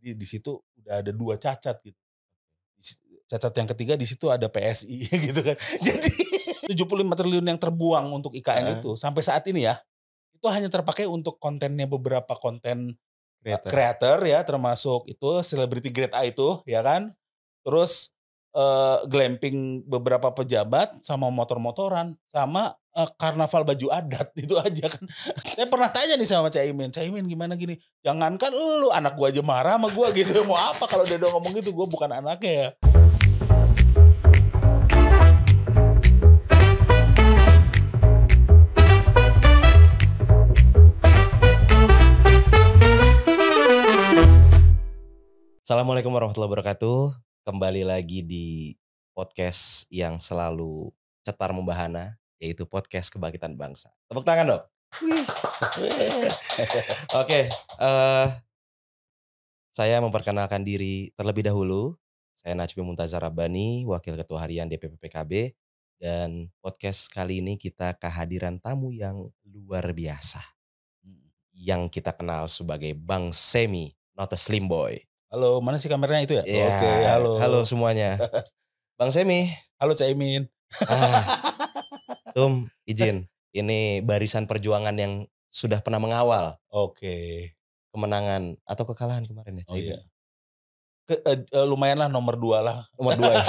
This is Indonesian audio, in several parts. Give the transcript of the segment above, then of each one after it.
Jadi di situ udah ada 2 cacat gitu. Cacat yang ketiga di situ ada PSI gitu kan. Jadi 75 triliun yang terbuang untuk IKN Heeh, itu sampai saat ini ya, itu hanya terpakai untuk kontennya beberapa konten, creator. creator ya termasuk itu selebriti grade A itu ya kan. Terus, glamping beberapa pejabat sama motor-motoran sama, karnaval baju adat itu aja kan. Saya pernah tanya nih sama Caimin, "Caimin gimana gini?" "Jangankan elu, anak gua aja marah sama gua gitu, mau apa kalau dia udah ngomong gitu, gua bukan anaknya ya." Assalamualaikum warahmatullahi wabarakatuh. Kembali lagi di podcast yang selalu cetar membahana, yaitu podcast Kebangkitan Bangsa. Tepuk tangan dong. Weh. Oke, saya memperkenalkan diri terlebih dahulu. Saya Najmi Muntazar Rabbani, Wakil Ketua Harian DPP PKB. Dan podcast kali ini kita kehadiran tamu yang luar biasa. Yang kita kenal sebagai Bang Semi, not a slim boy. Halo, mana sih kameranya itu ya? Ya, Oke, halo halo. semuanya. Bang Semi, Halo Caimin. ah, izin. Ini barisan perjuangan yang sudah pernah mengawal Oke. kemenangan atau kekalahan kemarin ya, Oh iya. Caimin. Lumayan lah nomor 2 lah. Nomor 2 ya,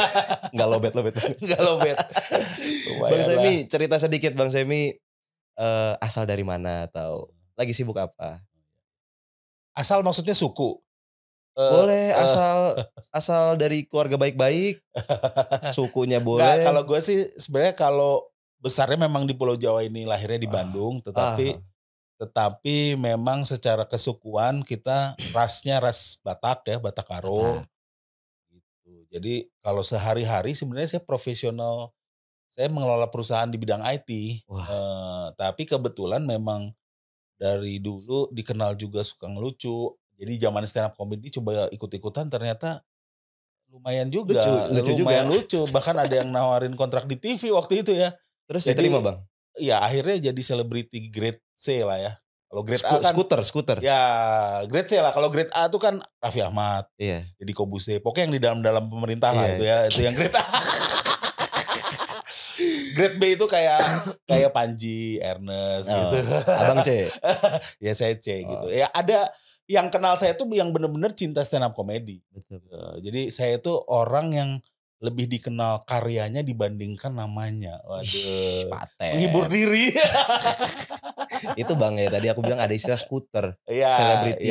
nggak lobet-lobet. Enggak lobet. Bang Lumayan lah. Semi, cerita sedikit Bang Semi, asal dari mana atau lagi sibuk apa? Asal maksudnya suku? Eee Boleh eee, asal dari keluarga baik-baik, sukunya Enggak, boleh. kalau gue sih sebenarnya kalau besarnya memang di Pulau Jawa ini, lahirnya di Ah, Bandung, ah, tetapi memang secara kesukuan kita rasnya ras Batak ya, Batak Karo, Batak. gitu. Jadi kalau sehari-hari sebenarnya saya profesional, saya mengelola perusahaan di bidang IT, Wah, tapi kebetulan memang dari dulu dikenal juga suka ngelucu. Jadi zaman stand up comedy coba ikut-ikutan ternyata lumayan lucu juga, lucu lumayan juga. lucu. Bahkan ada yang nawarin kontrak di TV waktu itu ya. Terus diterima, Jadi Bang? ya akhirnya jadi selebriti grade C lah ya. Kalau grade A kan Skuter? ya grade C lah. Kalau grade A itu kan Raffi Ahmad, Iya. jadi Kobuse. Pokoknya yang di dalam-dalam pemerintah lah itu Iya. ya. Itu yang grade A. Grade B itu kayak kayak Panji, Ernest gitu. Oh, Abang C? Ya saya C gitu. Oh, Ya ada yang kenal saya tuh yang bener-bener cinta stand up comedy. betul. Jadi saya itu orang yang lebih dikenal karyanya dibandingkan namanya. Wih, Waduh, menghibur paten. diri. Itu Bang ya, tadi aku bilang ada istilah skuter. Iya, iya, Selebriti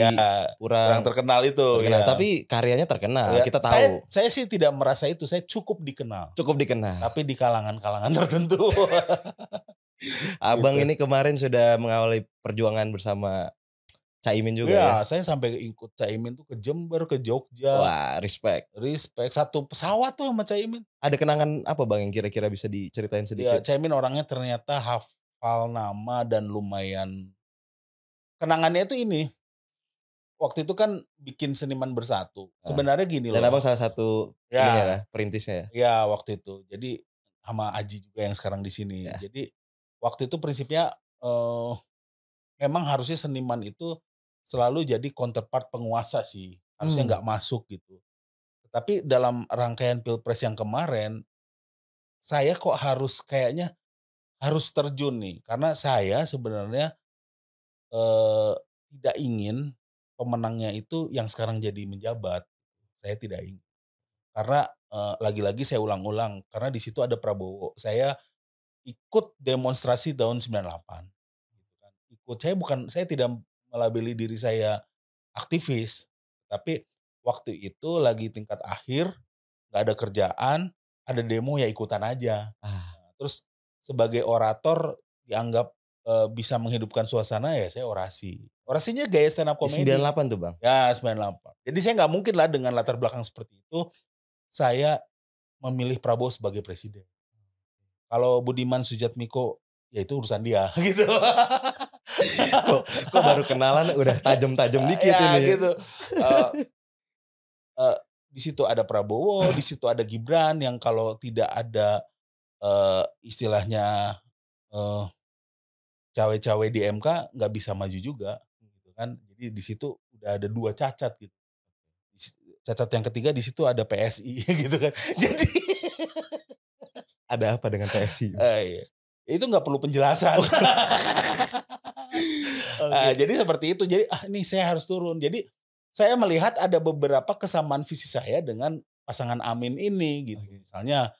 kurang kurang terkenal itu, terkenal, ya. tapi karyanya terkenal, Ya, kita saya tahu. saya sih tidak merasa itu, saya cukup dikenal, Cukup dikenal. tapi di kalangan-kalangan tertentu. Abang Gitu. ini kemarin sudah mengawali perjuangan bersama Caimin juga ya? Iya, saya sampai ikut Caimin tuh ke Jember, ke Jogja, Wah, respect. respect, satu pesawat tuh sama Caimin. Ada kenangan apa Bang yang kira-kira bisa diceritain Ya, sedikit? Caimin orangnya ternyata hafal nama dan lumayan kenangannya itu ini, waktu itu kan bikin Seniman Bersatu. Ah, Sebenarnya gini dan Abang loh, salah satu ininya ya, ya, perintisnya ya? ya waktu itu. Jadi sama Aji juga yang sekarang di sini. Ya. Jadi waktu itu prinsipnya, eee, memang harusnya seniman itu selalu jadi counterpart penguasa sih, harusnya Mmm, nggak masuk gitu. Tapi dalam rangkaian Pilpres yang kemarin, saya kok harus kayaknya harus terjun nih, karena saya sebenarnya, eee, tidak ingin pemenangnya itu yang sekarang jadi menjabat, saya tidak ingin. Karena, lagi-lagi saya ulang-ulang, karena di situ ada Prabowo. Saya ikut demonstrasi tahun 98, gitu kan. Saya tidak melabeli diri saya aktivis, tapi waktu itu lagi tingkat akhir, nggak ada kerjaan, ada demo ya ikutan aja. ah, Nah, terus sebagai orator dianggap, bisa menghidupkan suasana ya saya orasi. Orasinya gaya stand up di sembilan comedy. delapan tuh Bang? Ya 98. Jadi saya nggak mungkin lah dengan latar belakang seperti itu, saya memilih Prabowo sebagai presiden. Kalau Budiman Sujatmiko, ya itu urusan dia gitu. Kok kok baru kenalan udah tajem-tajem dikit Ya ini ya? gitu. Eee eee, di situ ada Prabowo, di situ ada Gibran yang kalau tidak ada, istilahnya, eee, cawe-cawe di MK nggak bisa maju juga, gitu kan. Jadi di situ udah ada 2 cacat gitu. cacat yang ketiga di situ ada PSI gitu kan. Jadi Ada apa dengan PSI? iya, itu nggak perlu penjelasan. Oke. Jadi seperti itu. Jadi, ini saya harus turun. Jadi, saya melihat ada beberapa kesamaan visi saya dengan pasangan Amin ini gitu. Oke. Misalnya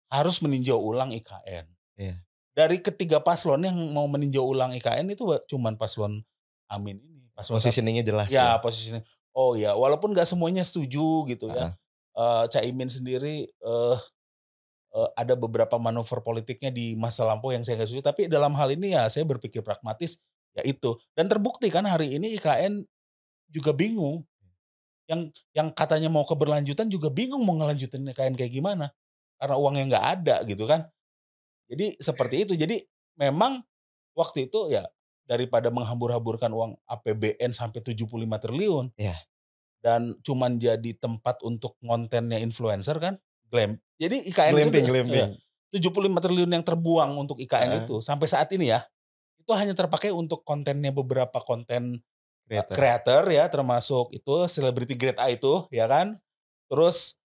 harus meninjau ulang IKN. Iya. Dari ketiga paslon yang mau meninjau ulang IKN itu cuman paslon Amin ini, paslon satu. Positioning-nya jelas ya? Ya posisinya. Oh ya, walaupun nggak semuanya setuju gitu ya. Heeh. Caimin sendiri, ada beberapa manuver politiknya di masa lampau yang saya nggak setuju, tapi dalam hal ini ya saya berpikir pragmatis, ya itu. Dan terbukti kan hari ini IKN juga bingung, yang katanya mau keberlanjutan juga bingung mau ngelanjutin IKN kayak gimana, karena uangnya nggak ada gitu kan. Jadi seperti itu, jadi memang waktu itu ya daripada menghambur-hamburkan uang APBN sampai 75 triliun Iya. dan cuman jadi tempat untuk ngontennya influencer kan, jadi IKN itu Glamping ya, glamping. 75 triliun yang terbuang untuk IKN Heeh. itu sampai saat ini ya, itu hanya terpakai untuk kontennya beberapa konten, Creator. creator ya termasuk itu selebriti grade A itu ya kan. Terus,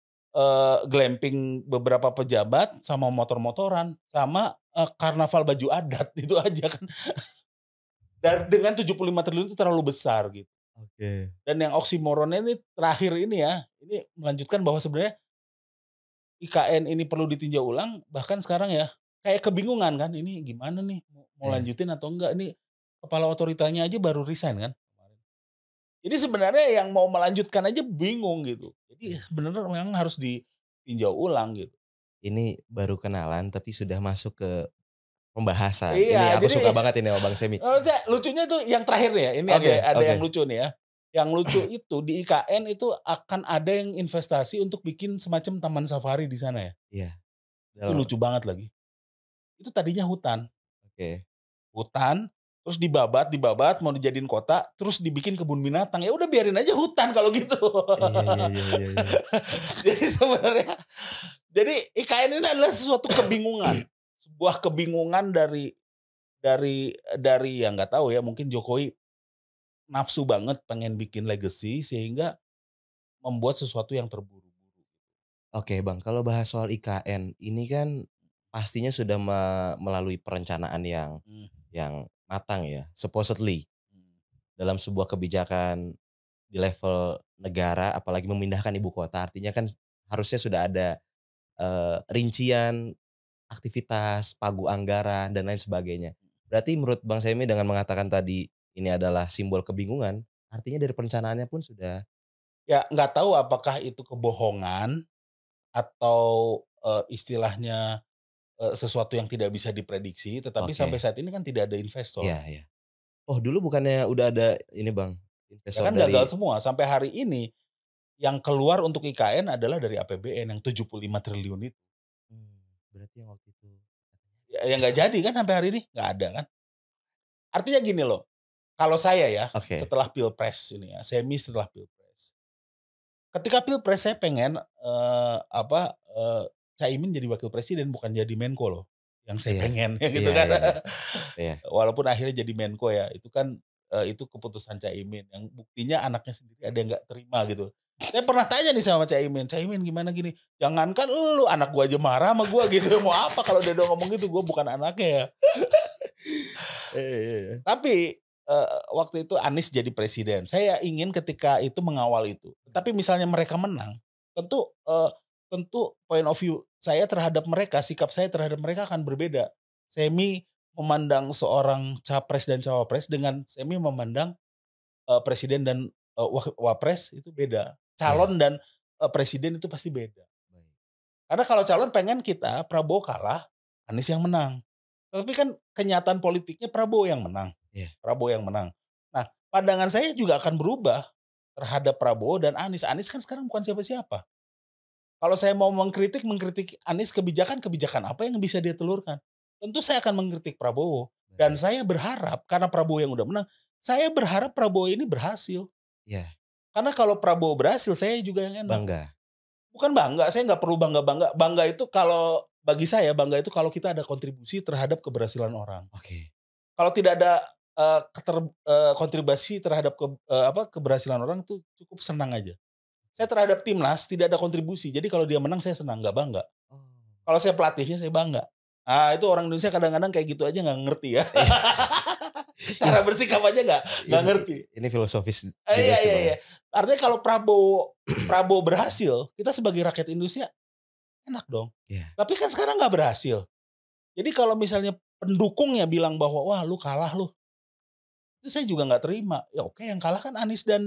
glamping beberapa pejabat sama motor-motoran sama, karnaval baju adat itu aja kan. Dan dengan 75 triliun itu terlalu besar gitu. Oke. Dan yang oksimoronnya ini terakhir ini ya, ini melanjutkan bahwa sebenarnya IKN ini perlu ditinjau ulang, bahkan sekarang ya, kayak kebingungan kan, ini gimana nih, mau Iya. lanjutin atau enggak, ini kepala otoritanya aja baru resign kan kemarin. Jadi sebenarnya yang mau melanjutkan aja bingung gitu. Jadi sebenarnya memang harus ditinjau ulang gitu. Ini baru kenalan tapi sudah masuk ke pembahasan. Ini Iya, aku jadi suka banget ini sama Bang Semi. lucunya tuh yang terakhir nih ya, ini ada Oke ada oke. yang lucu nih ya. Yang lucu itu di IKN itu akan ada yang investasi untuk bikin semacam taman safari di sana ya. Iya. Itu Dal lucu banget lagi. Itu tadinya hutan. oke. Hutan, terus dibabat dibabat mau dijadiin kota, terus dibikin kebun binatang. Ya udah biarin aja hutan kalau gitu. Iya iya iya iya iya. Jadi sebenarnya jadi IKN ini adalah sesuatu kebingungan. Sebuah kebingungan dari yang nggak tahu ya, mungkin Jokowi nafsu banget pengen bikin legacy sehingga membuat sesuatu yang terburu-buru. Oke Bang, kalau bahas soal IKN, ini kan pastinya sudah melalui perencanaan Mmm, yang matang ya, supposedly mhm. dalam sebuah kebijakan di level negara, apalagi memindahkan ibu kota, artinya kan harusnya sudah ada, rincian aktivitas, pagu anggaran, dan lain sebagainya. Berarti menurut Bang Semi dengan mengatakan tadi ini adalah simbol kebingungan, artinya dari perencanaannya pun sudah Ya nggak tahu apakah itu kebohongan atau, istilahnya, sesuatu yang tidak bisa diprediksi, tetapi sampai oke, saat ini kan tidak ada investor. iya iya. Oh dulu bukannya udah ada ini Bang, Ya investor kan gagal dari semua, sampai hari ini yang keluar untuk IKN adalah dari APBN yang 75 triliun itu. berarti yang waktu itu Ya nggak investor. jadi kan sampai hari ini, nggak ada kan. Artinya gini loh, kalau saya ya, Oke, setelah pilpres ini ya, semi setelah pilpres. Ketika pilpres saya pengen, Caimin jadi wakil presiden bukan jadi Menko loh, yang saya iya. pengen ya gitu Iya kan. iya iya iya. Walaupun akhirnya jadi Menko ya, itu kan, itu keputusan Caimin yang buktinya anaknya sendiri ada yang nggak terima gitu. Saya pernah tanya nih sama Caimin, "Caimin gimana gini?" "Jangankan elu, anak gua aja marah sama gua gitu, mau apa kalau dia udah ngomong gitu, gua bukan anaknya ya." Iya iya iya. Tapi, waktu itu Anies jadi presiden. Saya ingin ketika itu mengawal itu. Tapi misalnya mereka menang, tentu point of view saya terhadap mereka, sikap saya terhadap mereka akan berbeda. Semi memandang seorang capres dan cawapres dengan semi memandang, presiden dan, wapres itu beda. Iya, Calon dan, presiden itu pasti beda. baik. Karena kalau calon pengen kita Prabowo kalah, Anies yang menang. Tapi kan kenyataan politiknya Prabowo yang menang. Iya. Prabowo yang menang. Nah, pandangan saya juga akan berubah terhadap Prabowo dan Anies. Anies kan sekarang bukan siapa-siapa. Kalau saya mau mengkritik Anies kebijakan apa yang bisa dia telurkan? Tentu saya akan mengkritik Prabowo. Dan Baik. saya berharap karena Prabowo yang udah menang, saya berharap Prabowo ini berhasil. Iya, Karena kalau Prabowo berhasil, saya juga yang enak. bangga. Bukan bangga, saya nggak perlu bangga-bangga. Bangga itu kalau bagi saya, bangga itu kalau kita ada kontribusi terhadap keberhasilan orang. Oke. Kalau tidak ada, kontribusi terhadap keberhasilan orang tuh cukup senang aja. Saya terhadap timnas tidak ada kontribusi. Jadi kalau dia menang saya senang, nggak bangga. Oh. Kalau saya pelatihnya saya bangga. Ah, itu orang Indonesia kadang-kadang kayak gitu aja nggak ngerti ya. Iya. Cara bersikap aja nggak Ini ngerti. ini filosofis juga Iya sih, iya Bang, iya. ya. Artinya kalau Prabowo Prabowo berhasil, kita sebagai rakyat Indonesia enak dong. Iya. Tapi kan sekarang nggak berhasil. Jadi kalau misalnya pendukungnya bilang bahwa, "Wah lu kalah lu." Itu saya juga nggak terima. Ya oke yang kalah kan Anies dan,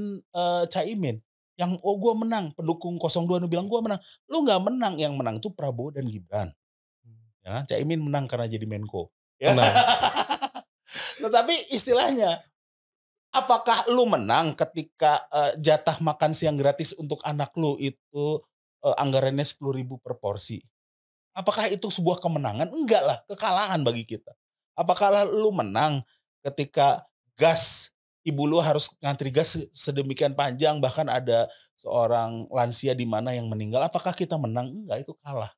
Caimin. Yang, "Oh gua menang." Pendukung 02 bilang, "Gua menang." Lu nggak menang, yang menang itu Prabowo dan Gibran. Ya kan, Caimin menang karena jadi Menko. Ya. Tenang. Tetapi istilahnya, apakah lu menang ketika, jatah makan siang gratis untuk anak lu itu, anggarannya 10.000 per porsi? Apakah itu sebuah kemenangan? Enggak lah, kekalahan bagi kita. Apakah lu menang ketika ibu lu harus ngantri gas sedemikian panjang, bahkan ada seorang lansia di mana yang meninggal, apakah kita menang? Enggak, itu kalah.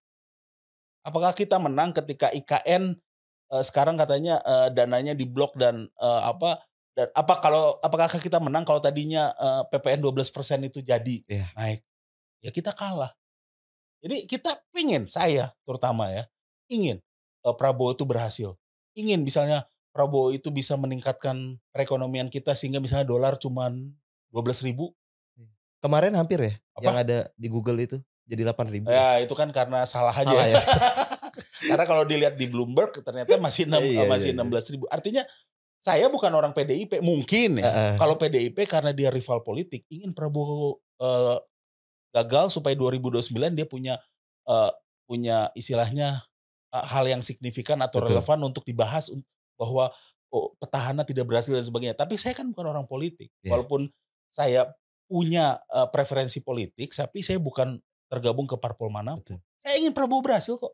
Apakah kita menang ketika IKN, sekarang katanya, dananya diblok dan, apakah kita menang kalau tadinya, PPN 12% itu jadi Iya. naik? Ya kita kalah. Jadi kita pingin, saya terutama ya, ingin, Prabowo itu berhasil. Ingin misalnya Prabowo itu bisa meningkatkan perekonomian kita sehingga misalnya dolar cuman 12.000. Kemarin hampir ya, yang Apa? ada di Google itu, jadi 8.000 ya? Ya itu kan karena salah aja Salah ya. ya? Karena kalau dilihat di Bloomberg ternyata Iya iya masih iya. 16.000. Artinya saya bukan orang PDIP, mungkin ya, Heeh. kalau PDIP karena dia rival politik ingin Prabowo, gagal supaya 2029 dia punya, istilahnya, hal yang signifikan atau Betul. relevan untuk dibahas bahwa, oh petahana tidak berhasil dan sebagainya. Tapi saya kan bukan orang politik, Iya, walaupun saya punya, preferensi politik, tapi saya bukan tergabung ke parpol manapun. betul. Saya ingin Prabowo berhasil kok.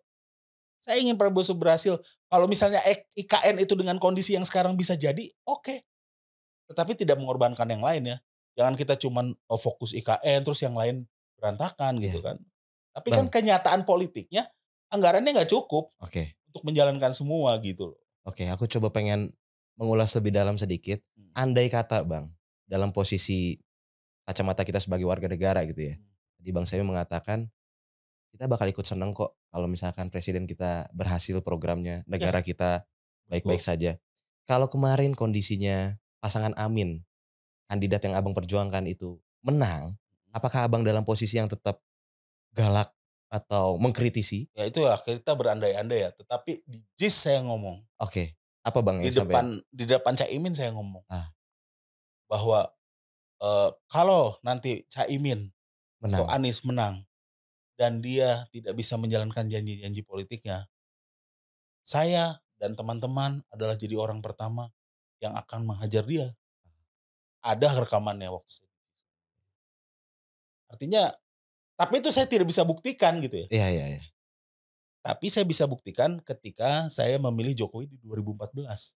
Saya ingin Prabowo berhasil. Kalau misalnya IKN itu dengan kondisi yang sekarang bisa jadi, oke. Tetapi tidak mengorbankan yang lain ya. Jangan kita cuman, fokus IKN terus yang lain berantakan gitu Iya. kan. Tapi kan Bang, kenyataan politiknya, anggarannya nggak cukup oke. untuk menjalankan semua gitu loh. Oke, aku coba pengen mengulas lebih dalam sedikit. Mhm, Andai kata Bang, dalam posisi kacamata kita sebagai warga negara gitu ya. mhm. Tadi Bang saya mengatakan, kita bakal ikut seneng kok kalau misalkan presiden kita berhasil programnya, Iya, negara kita baik-baik betul. saja. Kalau kemarin kondisinya pasangan Amin, kandidat yang Abang perjuangkan itu menang, apakah Abang dalam posisi yang tetap galak atau mengkritisi? Ya itulah kita berandai-andai ya, tetapi di JIS saya ngomong, Oke, apa Bang yang sampai di depan Caimin saya ngomong ah, bahwa, kalau nanti Caimin atau menang? Anies menang dan dia tidak bisa menjalankan janji-janji politiknya, saya dan teman-teman adalah jadi orang pertama yang akan menghajar dia. Ada rekamannya waktu saya. Artinya tapi itu saya tidak bisa buktikan gitu ya. Iya iya iya. Tapi saya bisa buktikan ketika saya memilih Jokowi di 2014.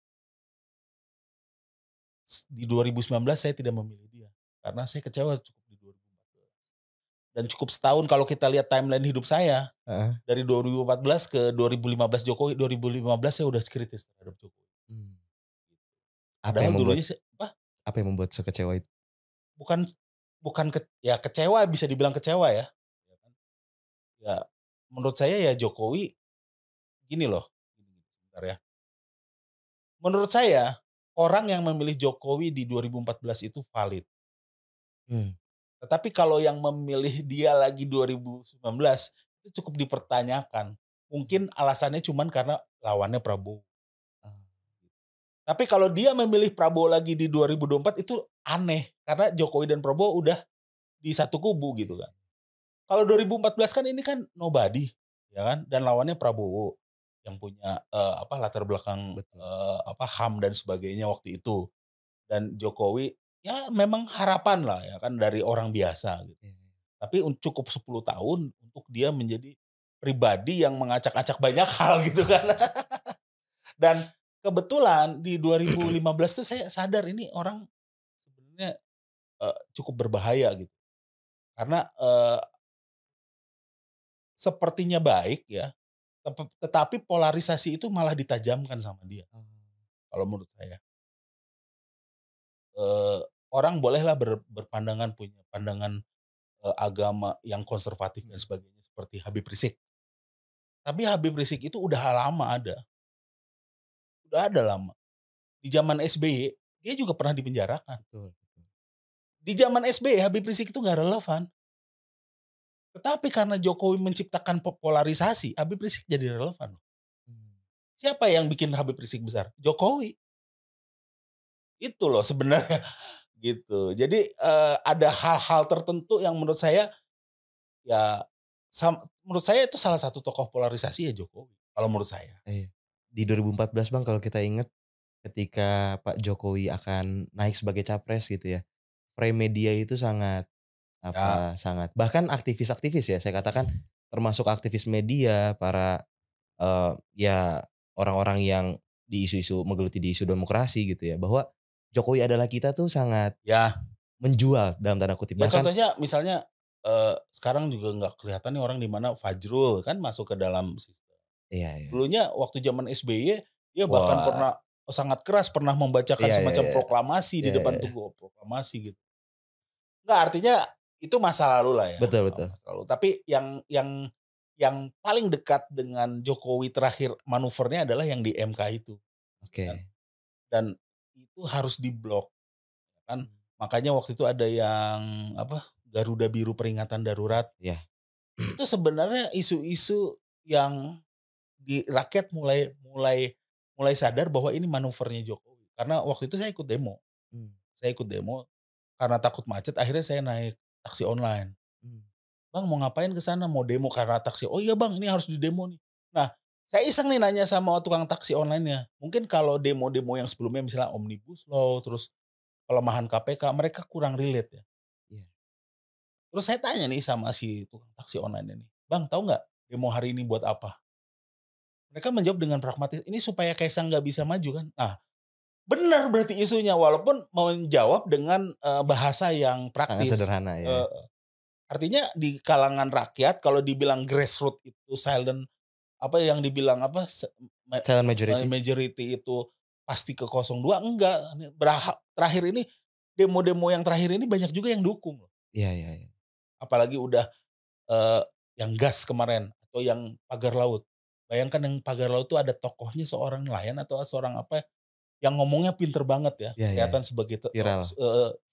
Di 2019 saya tidak memilih dia, karena saya kecewa cukup di 2014. Dan cukup setahun kalau kita lihat timeline hidup saya, Heeh. dari 2014 ke 2015 Jokowi, 2015 saya udah kritis terhadap Jokowi. Mmm. Apa Padahal yang membuat dulunya sekecewa itu? bukan bukan ya kecewa bisa dibilang kecewa ya. Ya kan. Ya, menurut saya ya Jokowi gini loh, sebentar ya. Menurut saya, orang yang memilih Jokowi di 2014 itu valid. Mmm. Tetapi kalau yang memilih dia lagi 2019, itu cukup dipertanyakan. Mungkin alasannya cuman karena lawannya Prabowo. Oh. Tapi kalau dia memilih Prabowo lagi di 2024 itu aneh, karena Jokowi dan Prabowo udah di satu kubu gitu kan. Kalau 2014 kan ini kan nobody, ya kan, dan lawannya Prabowo yang punya, latar belakang, Betul. HAM dan sebagainya waktu itu. Dan Jokowi, ya memang harapan lah ya kan dari orang biasa gitu. Iya iya. Tapi cukup 10 tahun untuk dia menjadi pribadi yang mengacak-acak banyak hal gitu kan. Dan kebetulan di 2015 tuh saya sadar ini orang sebenarnya, cukup berbahaya gitu. Karena, sepertinya baik ya, tetapi polarisasi itu malah ditajamkan sama dia, Oh. kalau menurut saya. Orang bolehlah berpandangan, punya pandangan, agama yang konservatif dan Mhm. sebagainya seperti Habib Rizik. Tapi Habib Rizik itu udah lama ada, udah ada lama. Di zaman SBY dia juga pernah dipenjarakan. Betul betul. Di zaman SBY Habib Rizik itu nggak relevan. Tetapi karena Jokowi menciptakan polarisasi, Habib Rizik jadi relevan. Mmm. Siapa yang bikin Habib Rizik besar? Jokowi. Itu loh sebenarnya gitu. Jadi, ada hal-hal tertentu yang menurut saya ya menurut saya itu salah satu tokoh polarisasi ya Jokowi, kalau menurut saya. Iya. Di 2014 Bang kalau kita ingat ketika Pak Jokowi akan naik sebagai capres gitu ya, frame media itu sangat Ya, sangat bahkan aktivis-aktivis ya saya katakan termasuk aktivis media, para, ya orang-orang yang di isu-isu menggeluti di isu demokrasi gitu ya, bahwa Jokowi adalah kita tuh sangat ya, menjual dalam tanda kutip, ya bahkan contohnya misalnya, sekarang juga nggak kelihatan nih orang di mana Fajrul kan masuk ke dalam sistem. iya iya. Dulunya waktu zaman SBY dia bahkan Wah, pernah sangat keras pernah membacakan iya iya semacam iya. proklamasi di Iya iya depan iya. tugu, proklamasi gitu. Enggak, artinya itu masa lalu lah ya, Betul betul. masa lalu. Tapi yang paling dekat dengan Jokowi terakhir manuvernya adalah yang di MK itu, kan. Oke. Dan itu harus diblok kan. Mmm. Makanya waktu itu ada yang apa, Garuda Biru peringatan darurat. Iya. Itu sebenarnya isu-isu yang di rakyat mulai mulai mulai sadar bahwa ini manuvernya Jokowi. Karena waktu itu saya ikut demo. Mmm. Saya ikut demo karena takut macet akhirnya saya naik taksi online. Mmm. "Bang mau ngapain ke sana?" "Mau demo karena taksi." "Oh iya Bang, ini harus didemo nih." Nah, saya iseng nih nanya sama tukang taksi online-nya. Mungkin kalau demo-demo yang sebelumnya misalnya Omnibus Law, terus pelemahan KPK, mereka kurang relate ya. Iya. Terus saya tanya nih sama si tukang taksi online ini, "Bang tahu nggak demo hari ini buat apa?" Mereka menjawab dengan pragmatis, "Ini supaya Kaisang nggak bisa maju kan." Nah, benar berarti isunya walaupun menjawab dengan, bahasa yang Sangat praktis. sederhana ya. Artinya di kalangan rakyat kalau dibilang grassroots itu silent, apa yang dibilang apa, Silent majority? majority itu pasti ke 02, enggak, terakhir ini demo-demo yang terakhir ini banyak juga yang dukung loh. Iya iya iya. Apalagi udah, eee, yang gas kemarin atau yang pagar laut. Bayangkan yang pagar laut itu ada tokohnya seorang nelayan atau seorang apa, yang ngomongnya pinter banget ya, Iya iya. kelihatan sebagai Viral.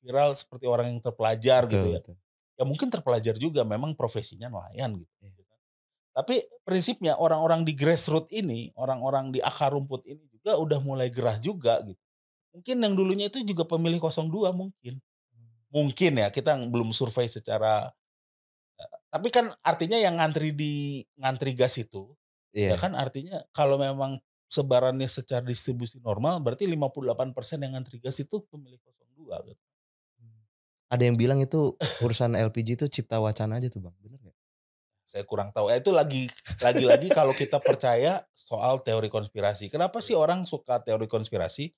viral seperti orang yang terpelajar gitu Betul ya. betul. Ya mungkin terpelajar juga memang profesinya nelayan gitu. Iya. Tapi prinsipnya orang-orang di grassroots ini, orang-orang di akar rumput ini juga udah mulai gerah juga gitu. Mungkin yang dulunya itu juga pemilih 02 mungkin. Mungkin ya, kita belum survei secara tapi kan artinya yang ngantri gas itu, ya Iya. kan artinya kalau memang sebarannya secara distribusi normal berarti 58% yang ngantri gas itu pemilih 02 gitu. Mmm. Ada yang bilang itu urusan LPG itu cipta wacana aja tuh Bang, bener nggak? Saya kurang tahu, itu lagi-lagi kalau kita percaya soal teori konspirasi. Kenapa sih Iya. orang suka teori konspirasi?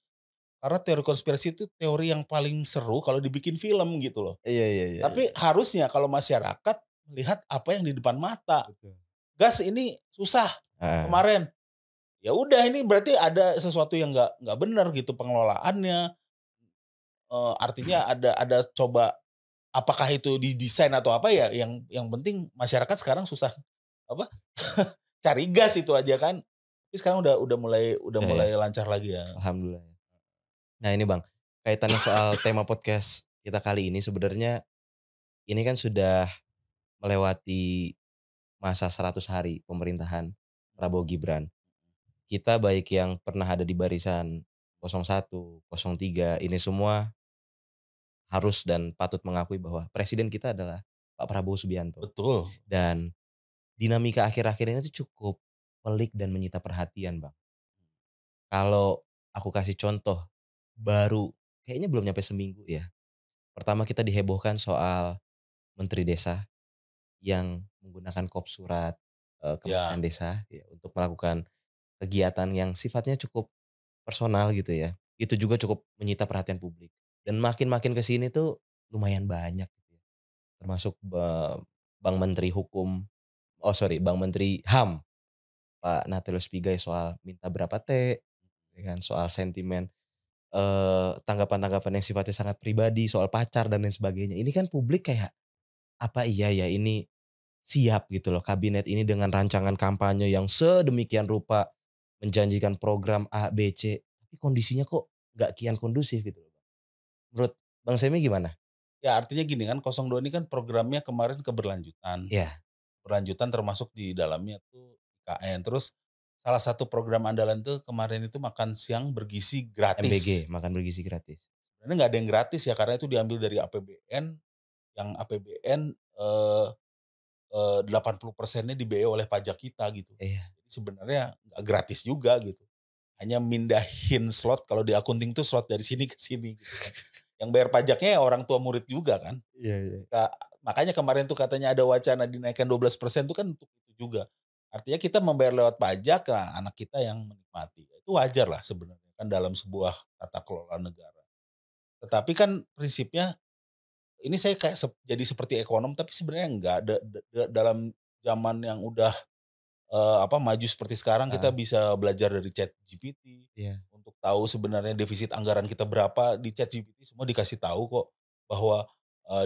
Karena teori konspirasi itu teori yang paling seru kalau dibikin film gitu loh. Iya iya iya Tapi iya. harusnya kalau masyarakat melihat apa yang di depan mata. Betul. Gas ini susah Heeh. kemarin, ya udah ini berarti ada sesuatu yang nggak benar gitu pengelolaannya, artinya ada coba apakah itu didesain atau apa ya yang penting masyarakat sekarang susah apa, cari gas itu aja kan. Tapi sekarang udah Iya ya, mulai lancar lagi ya. alhamdulillah ya. Nah ini Bang, kaitannya soal tema podcast kita kali ini sebenarnya ini kan sudah melewati masa 100 hari pemerintahan Prabowo Gibran. Kita baik yang pernah ada di barisan 01, 03, ini semua harus dan patut mengakui bahwa presiden kita adalah Pak Prabowo Subianto. Betul, Dan dinamika akhir-akhir ini tuh cukup pelik dan menyita perhatian, Bang. Kalau aku kasih contoh, baru kayaknya belum nyampe seminggu ya. Pertama kita dihebohkan soal menteri desa yang menggunakan kop surat, Kementerian ya Desa ya untuk melakukan kegiatan yang sifatnya cukup personal gitu ya. Itu juga cukup menyita perhatian publik. Dan makin-makin ke sini tuh lumayan banyak gitu ya. Termasuk Bang Menteri Hukum, oh sorry, Bang Menteri HAM, Pak Nathelius Pigai soal minta berapa T, ya kan, soal sentimen, tanggapan-tanggapan yang sifatnya sangat pribadi, soal pacar dan lain sebagainya. Ini kan publik kayak, apa iya ya ini siap gitu loh kabinet ini dengan rancangan kampanye yang sedemikian rupa, menjanjikan program A, B, C, tapi kondisinya kok nggak kian kondusif gitu loh, Bang. Menurut Bang Semi gimana? Ya artinya gini kan 02 ini kan programnya kemarin keberlanjutan. Iya, Berlanjutan termasuk di dalamnya tuh IKN. Terus salah satu program andalan tuh kemarin itu makan siang bergizi MBG, gratis. makan bergizi gratis. Sebenarnya nggak ada yang gratis ya karena itu diambil dari APBN, yang APBN, 80%-nya dibiayai oleh pajak kita gitu. Iya, Jadi sebenarnya nggak gratis juga gitu. Hanya mindahin slot kalau di akunting tuh slot dari sini ke sini gitu kan. Yang bayar pajaknya ya orang tua murid juga kan. iya iya. Makanya kemarin tuh katanya ada wacana dinaikkan 12% tuh kan untuk itu juga. Artinya kita membayar lewat pajak, nah anak kita yang menikmati. Itu wajar lah sebenarnya kan dalam sebuah tata kelola negara. Tetapi kan prinsipnya ini saya kayak jadi seperti ekonom tapi sebenarnya enggak dalam zaman yang udah, maju seperti sekarang kita Heeh, bisa belajar dari ChatGPT iya. untuk tahu sebenarnya defisit anggaran kita berapa, di ChatGPT semua dikasih tahu kok bahwa,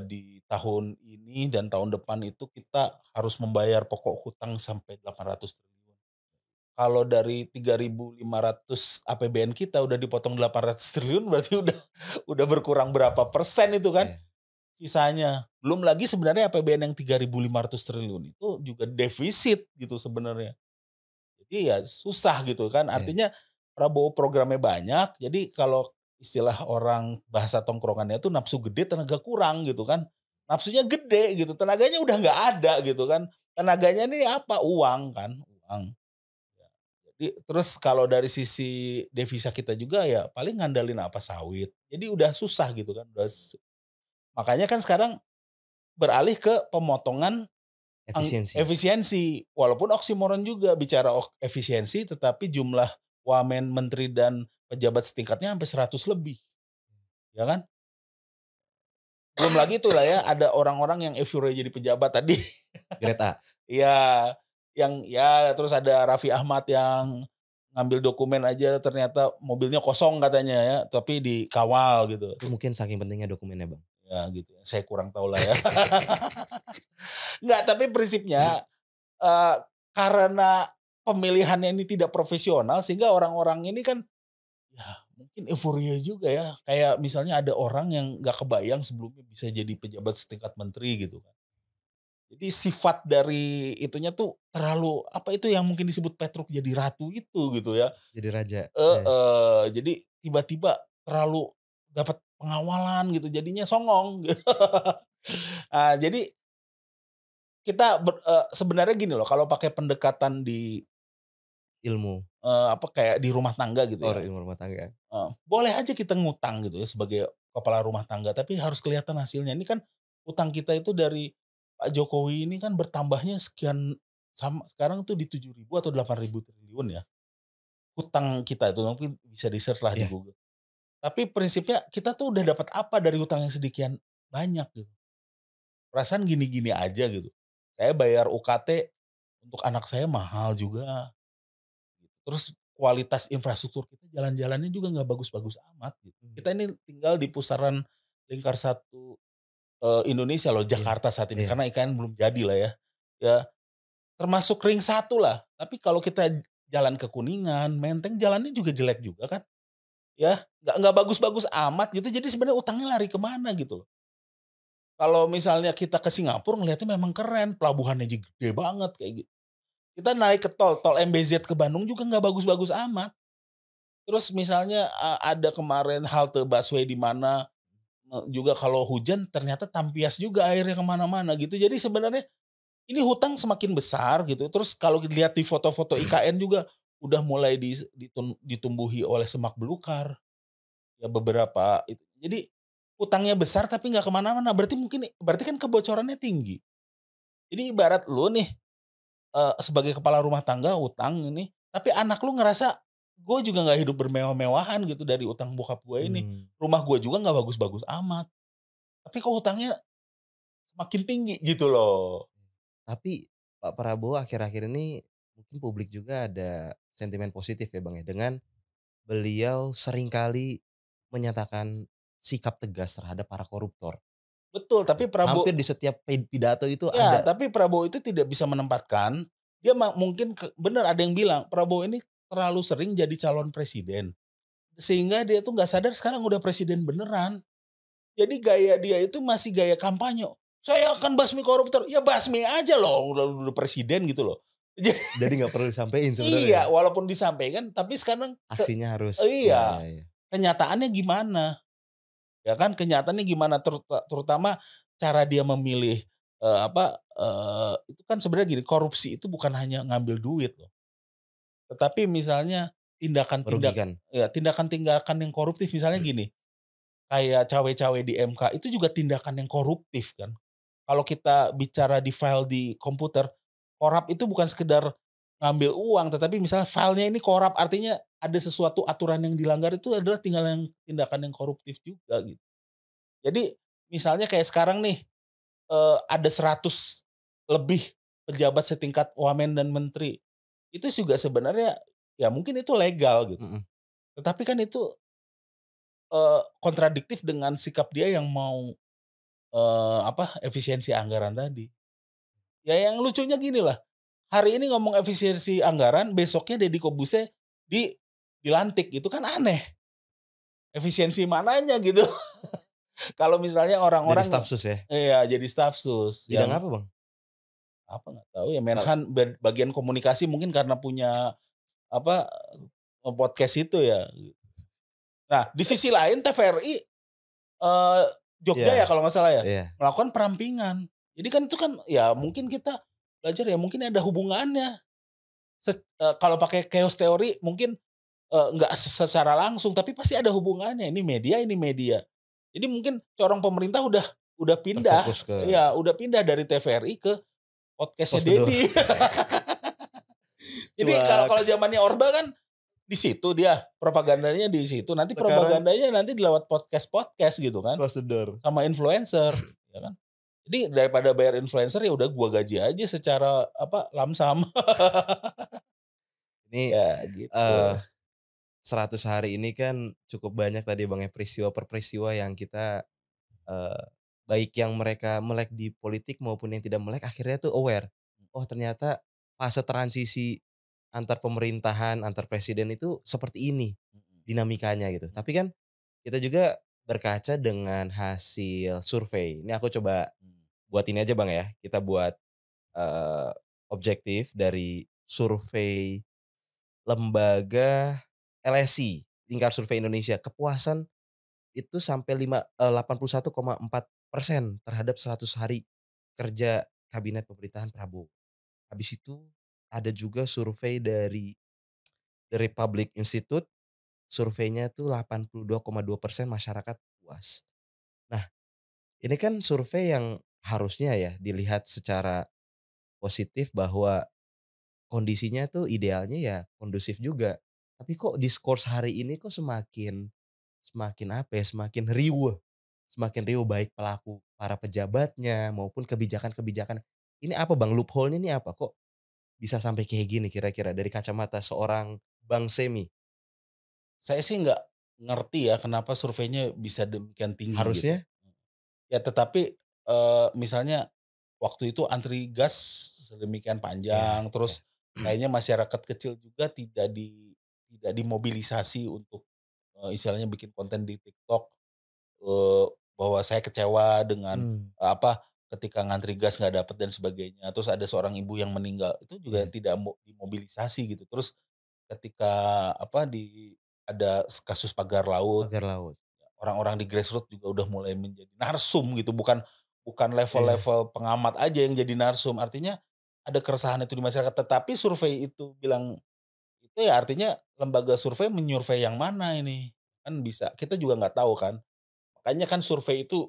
di tahun ini dan tahun depan itu kita harus membayar pokok hutang sampai 800 triliun. Kalau dari 3.500 APBN kita udah dipotong 800 triliun berarti udah berkurang berapa persen itu kan Iya, sisanya. Belum lagi sebenarnya APBN yang 3.500 triliun itu juga defisit gitu sebenarnya. Jadi ya susah gitu kan, iya, artinya Prabowo programnya banyak, jadi kalau istilah orang bahasa tongkrongannya tuh nafsu gede tenaga kurang gitu kan. Nafsunya gede gitu, tenaganya udah nggak ada gitu kan. Tenaganya ini apa? Uang kan, uang. Ya, jadi terus kalau dari sisi devisa kita juga ya paling ngandalin apa, sawit. Jadi udah susah gitu kan, makanya kan sekarang beralih ke pemotongan efisiensi. efisiensi, walaupun oksimoron juga bicara efisiensi, tetapi jumlah wamen, menteri, dan pejabat setingkatnya sampai 100 lebih, ya kan? Belum lagi tuh lah ya, ada orang-orang yang euforia jadi pejabat tadi. Grade A, Iya, terus ada Raffi Ahmad yang ngambil dokumen aja ternyata mobilnya kosong katanya ya, tapi dikawal gitu. itu mungkin saking pentingnya dokumennya, Bang. Ya gitu, saya kurang tahu lah ya. Enggak, tapi prinsipnya Eee, karena pemilihannya ini tidak profesional sehingga orang-orang ini kan, ya mungkin euforia juga ya, kayak misalnya ada orang yang nggak kebayang sebelumnya bisa jadi pejabat setingkat menteri gitu kan. Jadi sifat dari itunya tuh terlalu, apa itu yang mungkin disebut Petruk jadi ratu itu gitu ya. Jadi raja, iya. Jadi tiba-tiba terlalu dapat pengawalan gitu jadinya songong. Jadi kita sebenarnya gini loh kalau pakai pendekatan di Ilmu, Kayak di rumah tangga gitu ya, ilmu rumah tangga. boleh aja kita ngutang gitu ya sebagai kepala rumah tangga, tapi harus kelihatan hasilnya. Ini kan utang kita itu dari Pak Jokowi ini kan bertambahnya sekian, sekarang tuh di 7.000 atau 8.000 triliun ya, hutang kita itu, mungkin bisa di-search lah di Iya, Google. Tapi prinsipnya kita tuh udah dapat apa dari hutang yang sedekian banyak gitu, perasaan gini-gini aja gitu. Saya bayar UKT untuk anak saya mahal juga. Terus kualitas infrastruktur kita jalan-jalannya juga nggak bagus-bagus amat gitu. mmm, Kita ini tinggal di pusaran lingkar satu, Indonesia loh, iya, Jakarta saat ini, iya. karena IKN belum jadi lah ya. Ya termasuk ring satu lah, tapi kalau kita jalan ke Kuningan, Menteng, jalannya juga jelek juga kan, ya. Nggak bagus-bagus amat gitu, jadi sebenarnya utangnya lari ke mana gitu loh. Kalau misalnya kita ke Singapura ngelihatnya memang keren, pelabuhannya juga gede banget kayak gitu. Kita naik ke tol MBZ ke Bandung juga nggak bagus-bagus amat. Terus misalnya, ada kemarin halte busway di mana, juga kalau hujan ternyata tampias juga airnya ke mana-mana gitu. Jadi sebenarnya ini hutang semakin besar gitu, terus kalau dilihat di foto-foto IKN juga udah mulai ditumbuhi oleh semak belukar, ya beberapa itu. Jadi hutangnya besar tapi nggak ke mana-mana, berarti kan kebocorannya tinggi. Jadi ibarat lu nih, sebagai kepala rumah tangga utang ini, tapi anak lu ngerasa, "Gue juga nggak hidup bermewah-mewahan gitu dari utang bokap gue ini. Mmm, Rumah gue juga nggak bagus-bagus amat, tapi kok utangnya semakin tinggi?" Gitu loh. tapi Pak Prabowo akhir-akhir ini mungkin publik juga ada sentimen positif ya, Bang, ya, dengan beliau seringkali menyatakan sikap tegas terhadap para koruptor. betul, tapi Hampir Prabowo di setiap pidato itu ya, ada. tapi Prabowo itu tidak bisa menempatkan, dia mungkin bener ada yang bilang, Prabowo ini terlalu sering jadi calon presiden, sehingga dia tuh nggak sadar sekarang udah presiden beneran. Jadi gaya dia itu masih gaya kampanye, "Saya akan basmi koruptor." Ya basmi aja loh, udah presiden gitu loh. Jadi Jadi nggak perlu disampaikan sebenarnya ya? iya, walaupun disampaikan, tapi sekarang Aksinya harus ya iya, ya ya. kenyataannya gimana? Ya kan, kenyataannya gimana, terutama cara dia memilih, itu kan sebenarnya gini, korupsi itu bukan hanya ngambil duit loh, tetapi misalnya Merugikan. tindakan-tindakan yang koruptif misalnya gini, kayak cawe-cawe di MK itu juga tindakan yang koruptif kan. Kalau kita bicara di file di komputer, korup itu bukan sekedar ngambil uang, tetapi misalnya filenya ini korup, artinya ada sesuatu aturan yang dilanggar, itu adalah tindakan yang koruptif juga gitu. Jadi misalnya kayak sekarang nih, ada 100 lebih pejabat setingkat wamen dan menteri. Itu juga sebenarnya ya mungkin itu legal gitu. Mhm. Tetapi kan itu, kontradiktif dengan sikap dia yang mau, efisiensi anggaran tadi. Ya yang lucunya gini lah, hari ini ngomong efisiensi anggaran, besoknya Deddy Corbuzier di dilantik, itu kan aneh. Efisiensi mananya gitu. Kalau misalnya Jadi orang-orang staf sus ya? iya, jadi staf sus Bidang yang apa Bang? apa nggak tahu ya, Kal Menhan bagian komunikasi mungkin karena punya apa, podcast itu ya. Nah, di sisi lain TVRI, Jogja ya iya kalau nggak salah ya, iya. melakukan perampingan. Jadi kan itu kan ya mungkin kita belajar ya mungkin ada hubungannya. Kalau pakai chaos theory mungkin, nggak secara langsung tapi pasti ada hubungannya, ini media ini media. Jadi mungkin corong pemerintah udah pindah, Terfokus ke ya udah pindah dari TVRI ke podcastnya prosedur. Deddy. Jadi kalau Cuaks. zamannya Orba kan di situ dia, propagandanya di situ, nanti Sekarang propagandanya nanti lewat podcast-podcast gitu kan, prosedur. sama influencer, ya kan. Jadi daripada bayar influencer ya udah gua gaji aja secara lamsam. Ini, Ya gitu. eee, 100 hari ini kan cukup banyak tadi Bang ya, peristiwa per peristiwa yang kita, eee, baik yang mereka melek di politik maupun yang tidak melek akhirnya tuh aware, oh ternyata fase transisi antar pemerintahan, antar presiden itu seperti ini Mhm, dinamikanya gitu. mhm, Tapi kan kita juga berkaca dengan hasil survei. Ini aku coba mhm, buat ini aja Bang ya, kita buat, eee, objektif dari survei lembaga LSI, Lingkar Survei Indonesia, kepuasan itu sampai 81,4% terhadap 100 hari kerja kabinet pemerintahan Prabowo. Habis itu ada juga survei dari The Republic Institute, surveinya tuh 82,2% masyarakat puas. Nah, ini kan survei yang harusnya ya dilihat secara positif bahwa kondisinya tuh idealnya ya kondusif juga. Tapi kok diskurs hari ini kok semakin semakin apa ya, semakin riuh baik pelaku para pejabatnya maupun kebijakan-kebijakan. Ini apa Bang, loophole-nya ini apa? Kok bisa sampai kayak gini kira-kira dari kacamata seorang Bang Semi? saya sih nggak ngerti ya kenapa surveinya bisa demikian tinggi gitu. Harusnya Ya tetapi, misalnya waktu itu antri gas sedemikian ya panjang, ya. terus kayaknya masyarakat kecil juga tidak dimobilisasi untuk, istilahnya bikin konten di TikTok, bahwa saya kecewa dengan, Mmm, ketika ngantri gas nggak dapet dan sebagainya, terus ada seorang ibu yang meninggal, itu juga iya, tidak dimobilisasi gitu. Terus ketika, ada kasus pagar laut, pagar laut. orang-orang di grassroots juga udah mulai menjadi narsum gitu, bukan bukan Iya, level-level pengamat aja yang jadi narsum. Artinya ada keresahan itu di masyarakat, tetapi survei itu bilang itu ya artinya lembaga survei menyurvei yang mana ini? Kan bisa kita juga nggak tahu kan. Makanya kan survei itu,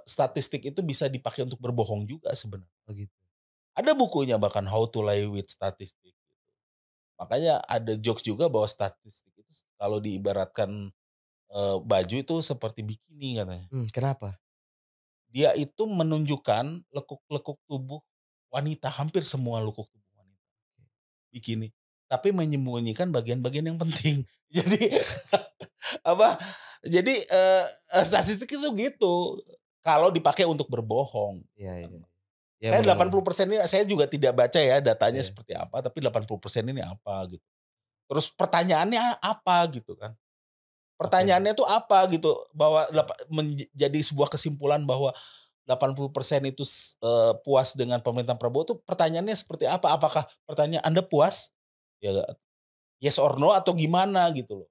statistik itu bisa dipakai untuk berbohong juga sebenarnya. oh gitu. Ada bukunya bahkan How to Lie with Statistics. Makanya ada jokes juga bahwa statistik itu kalau diibaratkan, baju itu seperti bikini katanya. Kenapa? Dia itu menunjukkan lekuk-lekuk tubuh wanita, hampir semua lekuk tubuh wanita, bikini. Tapi menyembunyikan bagian-bagian yang penting. Jadi apa, jadi, statistik itu gitu. kalau dipakai untuk berbohong. Iya iya. Iya Kayak benar. 80% ini saya juga tidak baca ya datanya Iya. seperti apa, tapi 80% ini apa gitu. Terus pertanyaannya apa gitu kan. Oke. Pertanyaannya tuh apa gitu, bahwa menjadi sebuah kesimpulan bahwa 80% itu puas dengan pemerintahan Prabowo tuh pertanyaannya seperti apa? Apakah pertanyaan Anda puas? Ya yes or no atau gimana gitu loh.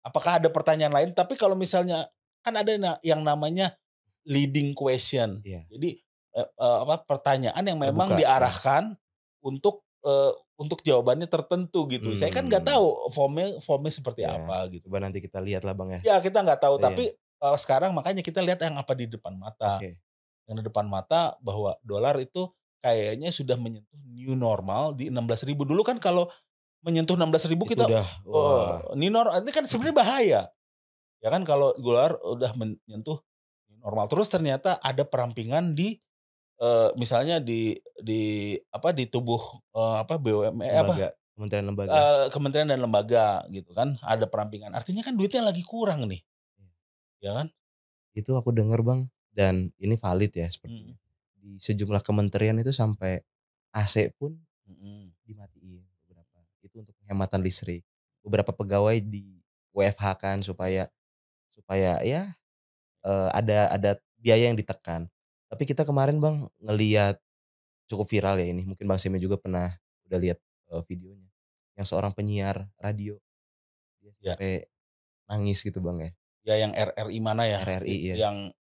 Apakah ada pertanyaan lain? Tapi kalau misalnya kan ada yang namanya leading question. Iya. Jadi, pertanyaan yang memang Terbuka, iya. diarahkan untuk jawabannya tertentu gitu. Saya kan nggak Mmm. tahu formnya seperti Iya. apa gitu. Coba nanti kita lihat lah Bang ya. Ya kita nggak tahu, Iya. tapi, sekarang makanya kita lihat yang apa di depan mata. Oke. Yang di depan mata bahwa dolar itu kayaknya sudah menyentuh new normal di 16.000. Dulu kan kalau menyentuh 16.000 Itu kita, udah wah, ini kan sebenarnya bahaya. Ya kan kalau dolar udah menyentuh new normal, terus ternyata ada perampingan di, misalnya di tubuh, BUMN lembaga, kementerian lembaga. kementerian dan lembaga gitu kan, ada perampingan. Artinya kan duitnya lagi kurang nih, ya kan? Itu aku denger Bang, dan ini valid ya Mhm, sepertinya. Di sejumlah kementerian itu sampai AC pun mhm. dimatiin beberapa. Itu untuk penghematan listrik. Beberapa pegawai di-WFH-kan supaya supaya ya, ada biaya yang ditekan. Tapi kita kemarin Bang ngelihat cukup viral ya ini, mungkin Bang Semi juga pernah udah lihat, videonya. Yang seorang penyiar radio, dia Ya, sampai nangis gitu Bang ya, ya yang RRI mana ya? RRI ya. Yang,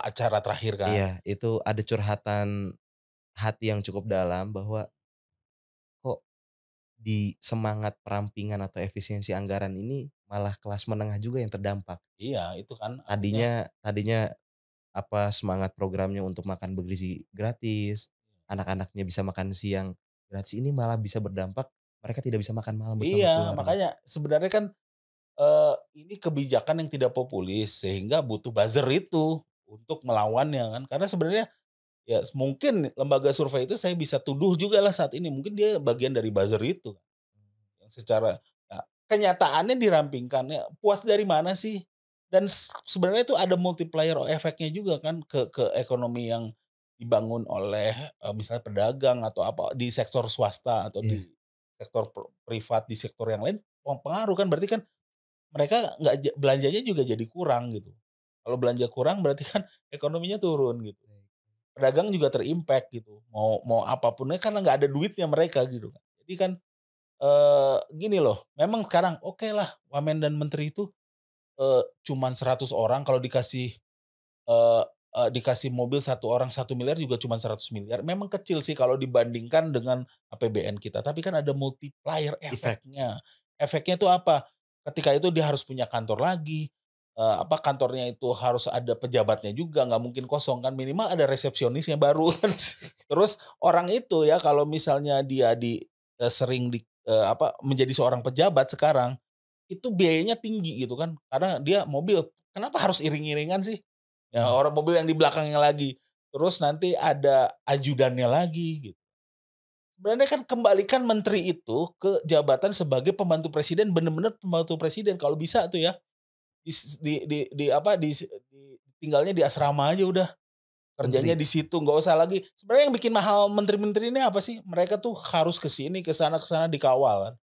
acara terakhir kan? Iya, itu ada curhatan hati yang cukup dalam bahwa kok di semangat perampingan atau efisiensi anggaran ini malah kelas menengah juga yang terdampak. Iya, itu kan artinya Tadinya apa, semangat programnya untuk makan bergizi gratis, anak-anaknya bisa makan siang gratis, ini malah bisa berdampak mereka tidak bisa makan malam bersama iya, keluarga. makanya sebenarnya kan, ini kebijakan yang tidak populis sehingga butuh buzzer itu untuk melawannya kan. Karena sebenarnya ya mungkin lembaga survei itu saya bisa tuduh juga lah saat ini, mungkin dia bagian dari buzzer itu. Yang secara kenyataannya dirampingkan, ya puas dari mana sih? Dan sebenarnya itu ada multiplier efeknya juga kan ke ekonomi yang dibangun oleh, misalnya pedagang atau apa di sektor swasta atau Iya, di sektor privat, di sektor yang lain pengaruh kan, berarti kan mereka nggak belanjanya juga jadi kurang gitu. Kalau belanja kurang berarti kan ekonominya turun gitu. baik. Pedagang juga ter-impact gitu, mau mau apa karena nggak ada duitnya mereka gitu kan. Jadi kan gini loh, memang sekarang okelah wamen dan menteri itu, cuman 100 orang kalau eee dikasih mobil satu orang 1 miliar juga cuman 100 miliar. Memang kecil sih kalau dibandingkan dengan APBN kita, tapi kan ada multiplier Efek, efeknya. Efeknya itu apa? Ketika itu dia harus punya kantor lagi, kantornya itu harus ada pejabatnya juga, nggak mungkin kosong kan, minimal ada resepsionisnya baru kan. Terus orang itu ya kalau misalnya dia sering menjadi seorang pejabat sekarang, itu biayanya tinggi gitu kan, karena dia mobil, kenapa harus iring-iringan sih? Ya mmm, orang mobil yang di belakangnya lagi, terus nanti ada ajudannya lagi gitu. Sebenarnya kan kembalikan menteri itu ke jabatan sebagai pembantu presiden, bener-bener pembantu presiden kalau bisa tuh ya, tinggalnya di asrama aja udah. Kerjanya menteri. di situ, nggak usah lagi sebenarnya yang bikin mahal menteri-menteri ini apa sih? Mereka tuh harus ke sini, ke sana dikawal kan.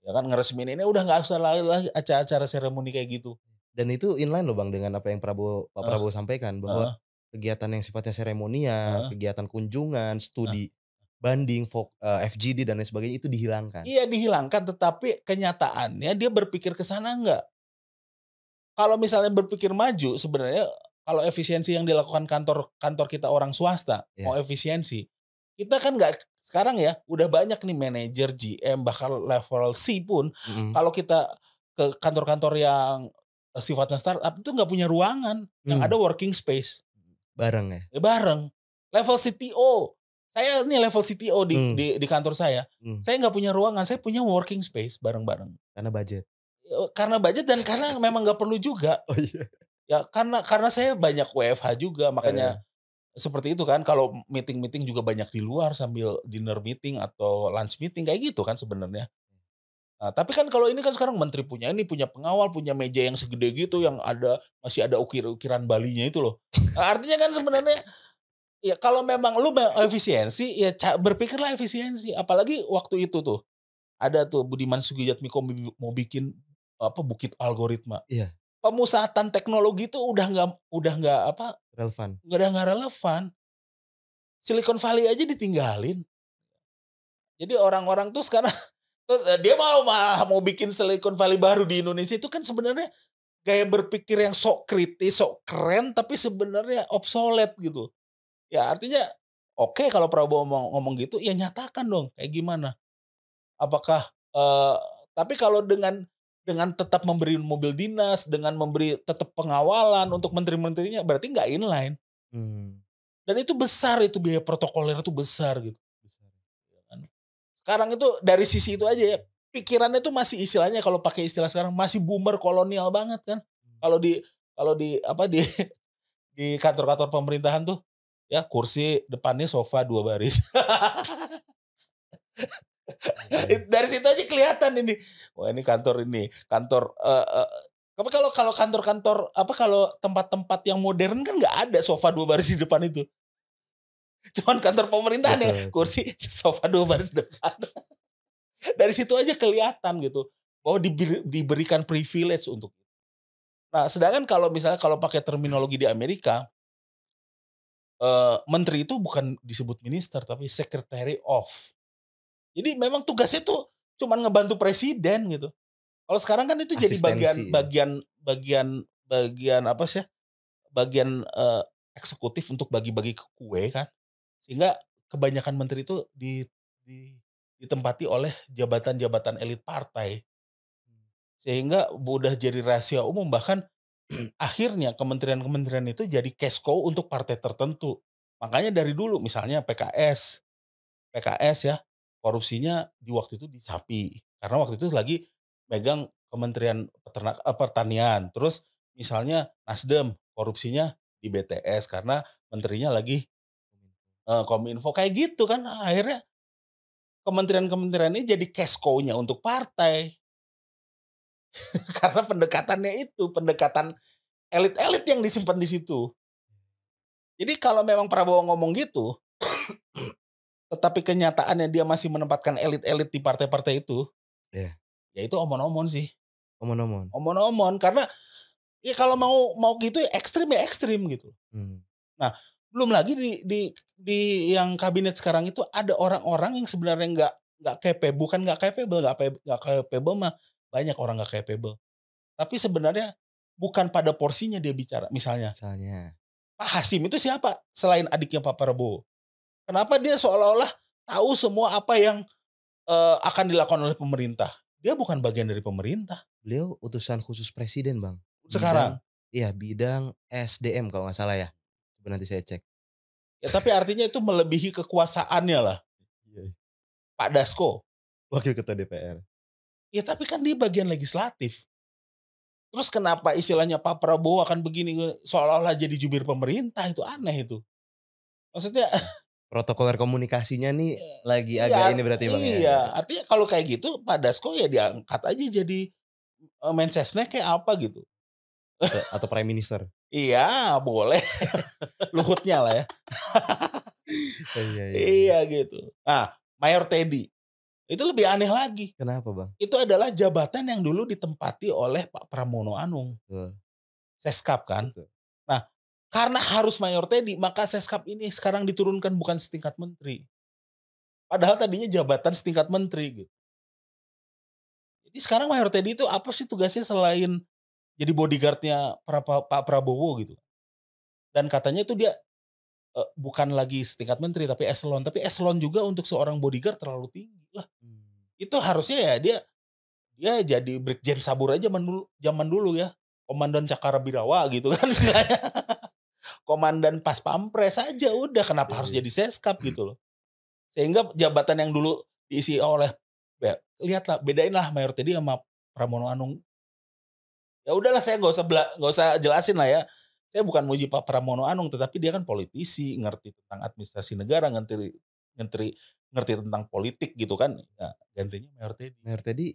Ya kan ngeresmiin ini udah nggak usah lagi acara-acara seremoni kayak gitu. Dan itu inline loh Bang dengan apa yang Pak Heeh Prabowo sampaikan bahwa heeh kegiatan yang sifatnya seremonial, heeh, kegiatan kunjungan, nah studi banding, FGD dan lain sebagainya itu dihilangkan. iya dihilangkan tetapi kenyataannya dia berpikir ke sana nggak? Kalau misalnya berpikir maju sebenarnya kalau efisiensi yang dilakukan kantor kantor kita orang swasta, mau Iya, efisiensi, kita kan nggak sekarang ya udah banyak nih manajer, GM, bahkan level C pun mhm, kalau kita ke kantor-kantor yang, sifatnya startup itu nggak punya ruangan, yang ada mmm, working space, bareng ya? bareng. Level CTO, saya nih level CTO Mmm, di kantor mmm, saya nggak punya ruangan, saya punya working space bareng-bareng. karena budget. Karena budget dan karena memang nggak perlu juga. Oh iya, Ya karena saya banyak WFH juga heeh. makanya seperti itu kan kalau meeting-meeting juga banyak di luar sambil dinner meeting atau lunch meeting kayak gitu kan sebenarnya. Nah, tapi kan kalau ini kan sekarang menteri punya ini, punya pengawal, punya meja yang segede gitu yang masih ada ukir-ukiran Balinya itu loh. Artinya kan sebenarnya ya kalau memang lu efisiensi ya berpikirlah efisiensi. Apalagi waktu itu tuh ada tuh Budiman Sujatmiko mau bikin apa bukit algoritma. Iya, Pemusatan teknologi itu udah nggak apa, relevan. nggak relevan. Silicon Valley aja ditinggalin. Jadi orang-orang tuh sekarang tuh, dia malah mau bikin Silicon Valley baru di Indonesia itu kan sebenarnya gaya berpikir yang sok kritis, sok keren tapi sebenarnya obsolete gitu. Ya artinya oke kalau Prabowo mau ngomong gitu ya nyatakan dong kayak gimana. Apakah eee, tapi kalau dengan tetap memberi mobil dinas, dengan memberi tetap pengawalan untuk menteri-menterinya berarti nggak inline. Mmm, Dan itu besar itu biaya protokoler itu besar gitu, besar. ya kan. Sekarang itu dari sisi itu aja ya, pikirannya tuh masih istilahnya kalau pakai istilah sekarang masih boomer kolonial banget kan. Mmm, Kalau di apa, di di kantor-kantor pemerintahan tuh, ya kursi depannya sofa 2 baris. iya iya. Dari situ aja kelihatan ini, wah ini kantor ini, kantor, tapi kalau kalau kantor-kantor apa, kalau tempat-tempat yang modern kan nggak ada sofa 2 baris di depan itu. Cuman kantor pemerintahan ya, Betul betul. kursi, sofa 2 baris depan. Dari situ aja kelihatan gitu, bahwa diberikan privilege untuk nah sedangkan kalau misalnya kalau pakai terminologi di Amerika, menteri itu bukan disebut minister tapi secretary of. Jadi memang tugasnya tuh cuman ngebantu presiden gitu. Kalau sekarang kan itu jadi Asistensi bagian ya? bagian bagian bagian apa sih, bagian, eksekutif untuk bagi-bagi kue kan. Sehingga kebanyakan menteri itu di ditempati oleh jabatan-jabatan elit partai. Sehingga udah jadi rahasia umum bahkan akhirnya kementerian-kementerian itu jadi cash cow untuk partai tertentu. Makanya dari dulu misalnya PKS ya, korupsinya di waktu itu di Sapi, karena waktu itu lagi megang Kementerian Pertanian. Terus misalnya Nasdem korupsinya di BTS karena menterinya lagi, Kominfo, kayak gitu kan. Akhirnya kementerian-kementerian ini jadi cash cow-nya untuk partai karena pendekatannya itu, pendekatan elit-elit yang disimpan di situ. Jadi kalau memang Prabowo ngomong gitu, tetapi kenyataannya dia masih menempatkan elit-elit di partai-partai itu, Iya, ya itu omon-omon sih. omon-omon. Omon-omon karena ya kalau mau mau gitu ya ekstrim gitu. Mmm, Nah, belum lagi di yang kabinet sekarang itu ada orang-orang yang sebenarnya bukan nggak capable mah banyak orang nggak capable. Tapi sebenarnya bukan pada porsinya dia bicara. Misalnya, misalnya. Pak Hasim itu siapa selain adiknya Pak Prabowo? Kenapa dia seolah-olah tahu semua apa yang, akan dilakukan oleh pemerintah? Dia bukan bagian dari pemerintah Beliau utusan khusus presiden, Bang. sekarang. Bidang SDM kalau nggak salah ya. Coba nanti saya cek. Ya tapi artinya itu melebihi kekuasaannya lah, Iya. Pak Dasko. Wakil Ketua DPR. Ya tapi kan dia bagian legislatif. Terus kenapa istilahnya Pak Prabowo akan begini, seolah-olah jadi jubir pemerintah, itu aneh itu. Maksudnya Protokoler komunikasinya nih lagi agak iya ini berarti, Bang, ya? iya, artinya kalau kayak gitu Pak Dasko ya diangkat aja jadi, Mensesnek kayak apa gitu. Atau prime minister? Iya boleh, Luhutnya lah ya. Oh, iya iya iya. Iya gitu. Nah, Mayor Teddy, itu lebih aneh lagi. Kenapa, Bang? Itu adalah jabatan yang dulu ditempati oleh Pak Pramono Anung, Betul Seskap kan. betul. Nah, karena harus Mayor Teddy, maka Seskap ini sekarang diturunkan bukan setingkat menteri. Padahal tadinya jabatan setingkat menteri gitu. Jadi sekarang Mayor Teddy itu apa sih tugasnya selain jadi bodyguard-nya Pak Prabowo gitu. Dan katanya itu dia, bukan lagi setingkat menteri tapi eselon juga untuk seorang bodyguard terlalu tinggi lah. Mmm, Itu harusnya ya dia dia jadi Brigjen Sabur aja zaman dulu ya, komandan Cakarabirawa gitu kan istilahnya. Komandan Pas Pampres aja udah, kenapa iya harus iya. jadi Seskap gitu loh. Sehingga jabatan yang dulu diisi oleh lihatlah bedainlah Mayor Teddy sama Pramono Anung. Ya udahlah saya nggak usah jelasin lah ya. Saya bukan muji Pak Pramono Anung, tetapi dia kan politisi, ngerti tentang administrasi negara, ngerti ngerti ngerti tentang politik gitu kan. Nah, gantinya Mayor Teddy. Mayor Teddy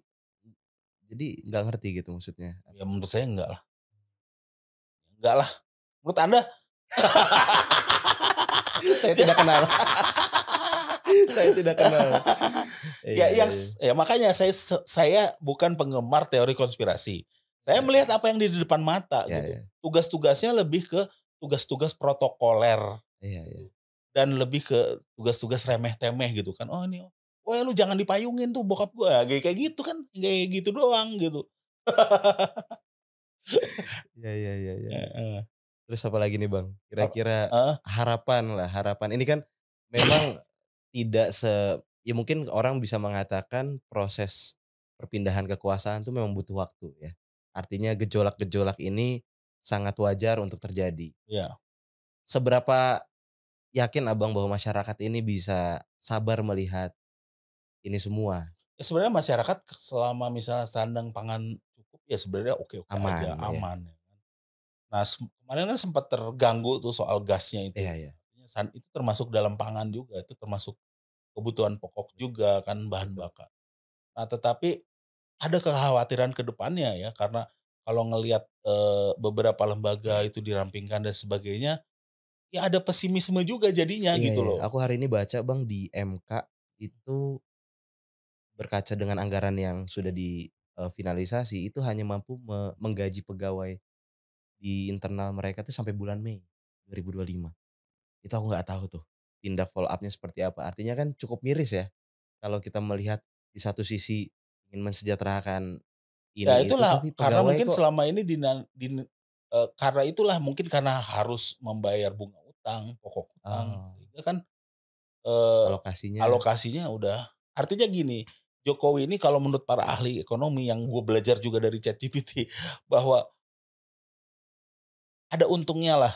Jadi nggak ngerti gitu maksudnya? Ya menurut saya enggak lah. Menurut Anda? Saya tidak kenal. Saya tidak kenal. Ya Iya yang iya. ya makanya saya bukan penggemar teori konspirasi. Saya Iya melihat apa yang di depan mata iya gitu. iya. Tugas-tugasnya lebih ke tugas-tugas protokoler Iya iya. gitu. Dan lebih ke tugas-tugas remeh-temeh gitu kan. Oh ini, "Weh lu jangan dipayungin tuh bokap gua." Kayak gitu kan, kayak gitu doang gitu. Iya iya iya iya iya. Heeh. Terus apa lagi nih Bang? Kal Kira-kira heeh, harapan lah, harapan. Ini kan memang tidak ya mungkin orang bisa mengatakan proses perpindahan kekuasaan tuh memang butuh waktu ya. Artinya gejolak-gejolak ini sangat wajar untuk terjadi. iya. Seberapa yakin Abang bahwa masyarakat ini bisa sabar melihat ini semua? Ya sebenarnya masyarakat selama misalnya sandang pangan cukup ya sebenarnya oke-oke Aman aja, ya? aman ya kan. Nah kemarin kan sempat terganggu tuh soal gasnya itu. Iya iya, Artinya itu termasuk dalam pangan juga, itu termasuk kebutuhan pokok juga kan bahan betul. bakar. Nah tetapi ada kekhawatiran ke depannya ya karena kalau ngelihat, beberapa lembaga itu dirampingkan dan sebagainya, ya ada pesimisme juga jadinya Iya gitu iya, loh. aku hari ini baca Bang di MK itu berkaca dengan anggaran yang sudah finalisasi itu hanya mampu menggaji pegawai di internal mereka tuh sampai bulan Mei 2025. Itu aku nggak tahu tuh tindak follow up-nya seperti apa. Artinya kan cukup miris ya kalau kita melihat di satu sisi ingin mensejahterakan Ya ini itu, itulah, tapi karena pegawai mungkin kok selama ini karena itulah mungkin karena harus membayar bunga utang, pokok utang, oh, sehingga kan, eee, alokasinya alokasinya udah artinya gini, Jokowi ini kalau menurut para ahli ekonomi yang gue belajar juga dari ChatGPT, bahwa ada untungnya lah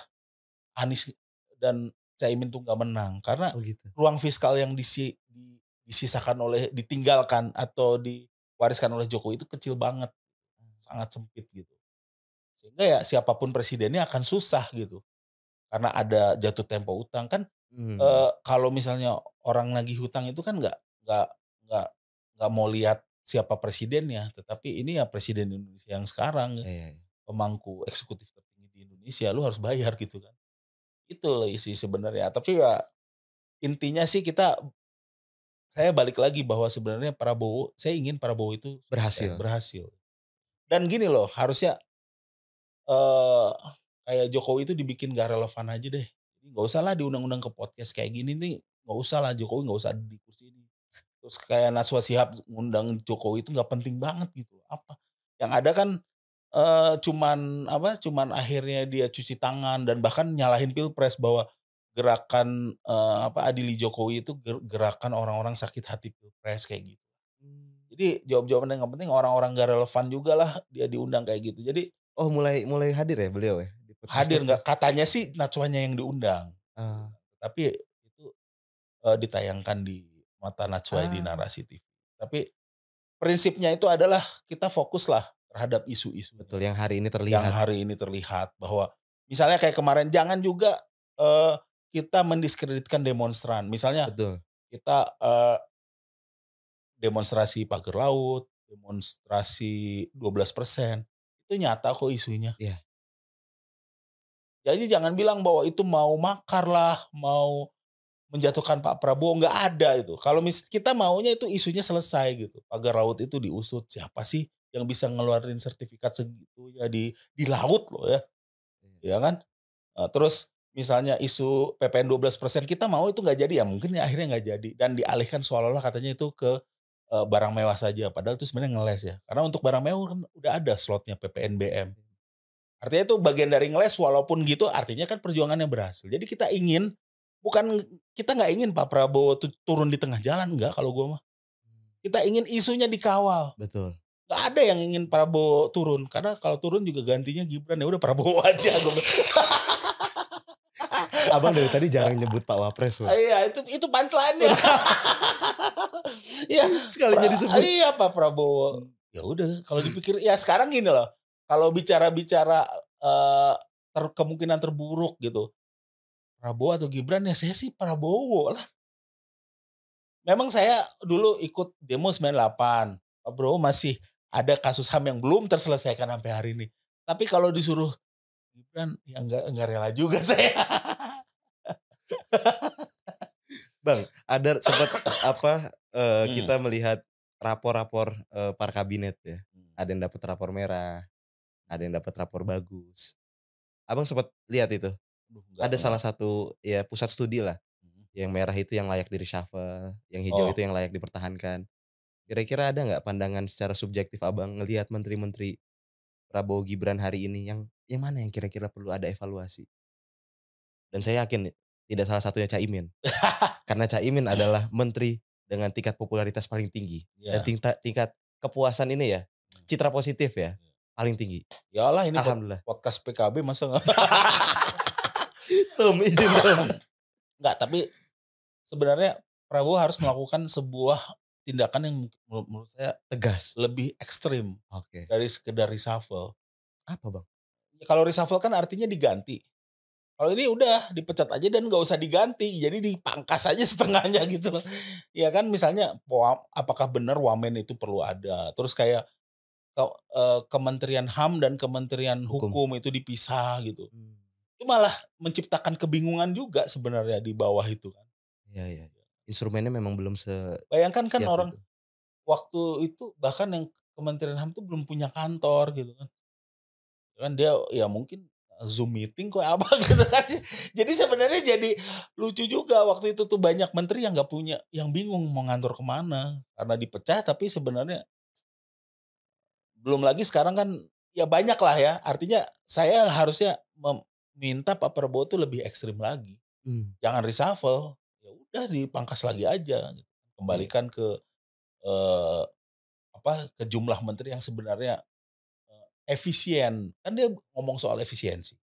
Anies dan Caimin tuh nggak menang, karena oh gitu. ruang fiskal yang disisakan ditinggalkan atau diwariskan oleh Jokowi itu kecil banget, sangat sempit gitu. Sehingga ya siapapun presidennya akan susah gitu, karena ada jatuh tempo utang kan, Mmm, kalau misalnya orang nagih hutang itu kan nggak nggak nggak mau lihat siapa presidennya, tetapi ini ya presiden Indonesia yang sekarang, iya iya iya. pemangku eksekutif tertinggi di Indonesia, lu harus bayar gitu kan. Itu loh isi sebenarnya, tapi ya intinya sih saya balik lagi bahwa sebenarnya saya ingin Prabowo itu sukses, Berhasil. berhasil. Dan gini loh, harusnya Eee, kayak Jokowi itu dibikin nggak relevan aja deh. Nggak usah lah diundang-undang ke podcast kayak gini nih, nggak usah lah Jokowi nggak usah ada di kursi ini. Terus kayak Najwa Shihab ngundang Jokowi itu nggak penting banget gitu, apa. Yang ada kan, cuman akhirnya dia cuci tangan dan bahkan nyalahin Pilpres bahwa gerakan, Adili Jokowi itu gerakan orang-orang sakit hati Pilpres kayak gitu. Mmm. Jadi jawab-jawaban yang nggak penting orang-orang nggak relevan juga lah dia diundang kayak gitu. Jadi Oh mulai mulai hadir ya beliau ya di hadir nggak, podcast-podcast? katanya sih Najwanya yang diundang, gitu Oh. kan. Tapi itu, ditayangkan di mata Najwa di Ah, Narasi TV. Tapi prinsipnya itu adalah kita fokuslah terhadap isu-isunya betul yang hari ini yang terlihat. hari ini terlihat bahwa misalnya kayak kemarin jangan juga, kita mendiskreditkan demonstran. Misalnya Betul. kita, demonstrasi pagar laut, demonstrasi 12% itu nyata kok isunya. Iya. Jadi jangan bilang bahwa itu mau makar lah, mau menjatuhkan Pak Prabowo, nggak ada itu. Kalau kita maunya itu isunya selesai gitu, pagar laut itu diusut, siapa sih yang bisa ngeluarin sertifikat segitu ya di laut loh ya, Iya. ya kan? Terus misalnya isu PPN 12% kita mau itu nggak jadi, ya mungkin ya akhirnya nggak jadi dan dialihkan seolah-olah katanya itu ke, barang mewah saja, padahal itu sebenarnya ngeles ya. Karena untuk barang mewah kan udah ada slotnya PPNBM. Artinya itu bagian dari ngeles walaupun gitu artinya kan perjuangannya berhasil. Jadi bukan kita nggak ingin Pak Prabowo turun di tengah jalan, enggak kalau gua mah. Mmm. Kita ingin isunya dikawal. Betul. Nggak ada yang ingin Prabowo turun, karena kalau turun juga gantinya Gibran, ya udah Prabowo aja gua bilang. Abang dari tadi jarang nyebut Pak Wapres loh. Iya itu punchline-nya. Iya, Sekalinya disebut. iya Pak Prabowo. Mmm. Ya udah kalau dipikir ya sekarang gini loh, kalau bicara-bicara, kemungkinan terburuk gitu, Prabowo atau Gibran ya saya sih Prabowo lah. Memang saya dulu ikut demo 98, Pak Prabowo masih ada kasus HAM yang belum terselesaikan sampai hari ini. Tapi kalau disuruh Gibran, ya enggak rela juga saya. Bang, ada sempat apa, Hmm. kita melihat rapor-rapor, para kabinet ya. Ada yang dapat rapor merah, ada yang dapat rapor bagus. Abang sempat lihat itu? Aduh, Ada salah enggak. satu ya pusat studi lah, Mhm. yang merah itu yang layak di-reshuffle, yang hijau Oh. itu yang layak dipertahankan. Kira-kira ada nggak pandangan secara subjektif Abang ngelihat menteri-menteri Prabowo Gibran hari ini yang mana yang kira-kira perlu ada evaluasi? Dan saya yakin nih, tidak salah satunya Caimin. Karena Caimin adalah menteri dengan tingkat popularitas paling tinggi dan Ya. tingkat kepuasan ini ya, citra positif ya, paling tinggi. Iyalah ini Alhamdulillah. podcast PKB masa enggak. Tum, izin tum. Enggak, tapi sebenarnya Prabowo harus melakukan sebuah tindakan yang menurut saya Tegas. lebih ekstrim Oke. dari sekedar reshuffle. Apa Bang? Kalau reshuffle kan artinya diganti. Kalau ini udah dipecat aja dan nggak usah diganti, jadi dipangkas aja setengahnya gitu loh. Ya kan misalnya apakah benar Wamen itu perlu ada, terus kayak Kementerian HAM dan Kementerian Hukum. Hukum itu dipisah gitu. Mmm, Itu malah menciptakan kebingungan juga sebenarnya di bawah itu kan. iya iya. Instrumennya memang belum Bayangkan kan sesiap orang itu. waktu itu bahkan yang Kementerian HAM tuh belum punya kantor gitu kan. Kan dia ya mungkin Zoom meeting kok apa gitu kan. Jadi sebenarnya jadi lucu juga waktu itu tuh banyak menteri yang nggak punya, yang bingung mau ngantor kemana karena dipecah tapi sebenarnya belum lagi sekarang kan ya banyak lah ya. Artinya saya harusnya meminta Pak Prabowo tuh lebih ekstrim lagi. Mmm, Jangan reshuffle, ya udah dipangkas lagi aja gitu. iya. Kembalikan ke eee, ke jumlah menteri yang sebenarnya efisien. Kan dia ngomong soal efisiensi.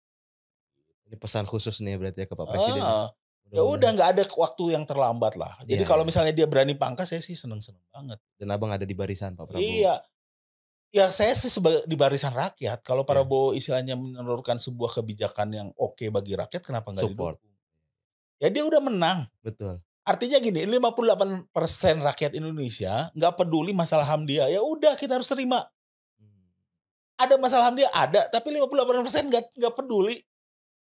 Ini pesan khusus nih berarti ya ke Pak Presiden ya. Heeh. Ya udah Mudah-mudahan nggak ada waktu yang terlambat lah. Jadi iya kalau iya iya. misalnya dia berani pangkas saya sih seneng-seneng banget. Dan Abang ada di barisan Pak Prabowo. Iya, ya saya sih di barisan rakyat. Kalau Iya, Prabowo istilahnya menelurkan sebuah kebijakan yang oke bagi rakyat kenapa nggak support. didukung? Ya dia udah menang. Betul. Artinya gini, 58% rakyat Indonesia nggak peduli masalah HAM dia. Ya udah kita harus terima. Mmm, Ada masalah HAM dia ada, tapi 58% nggak peduli.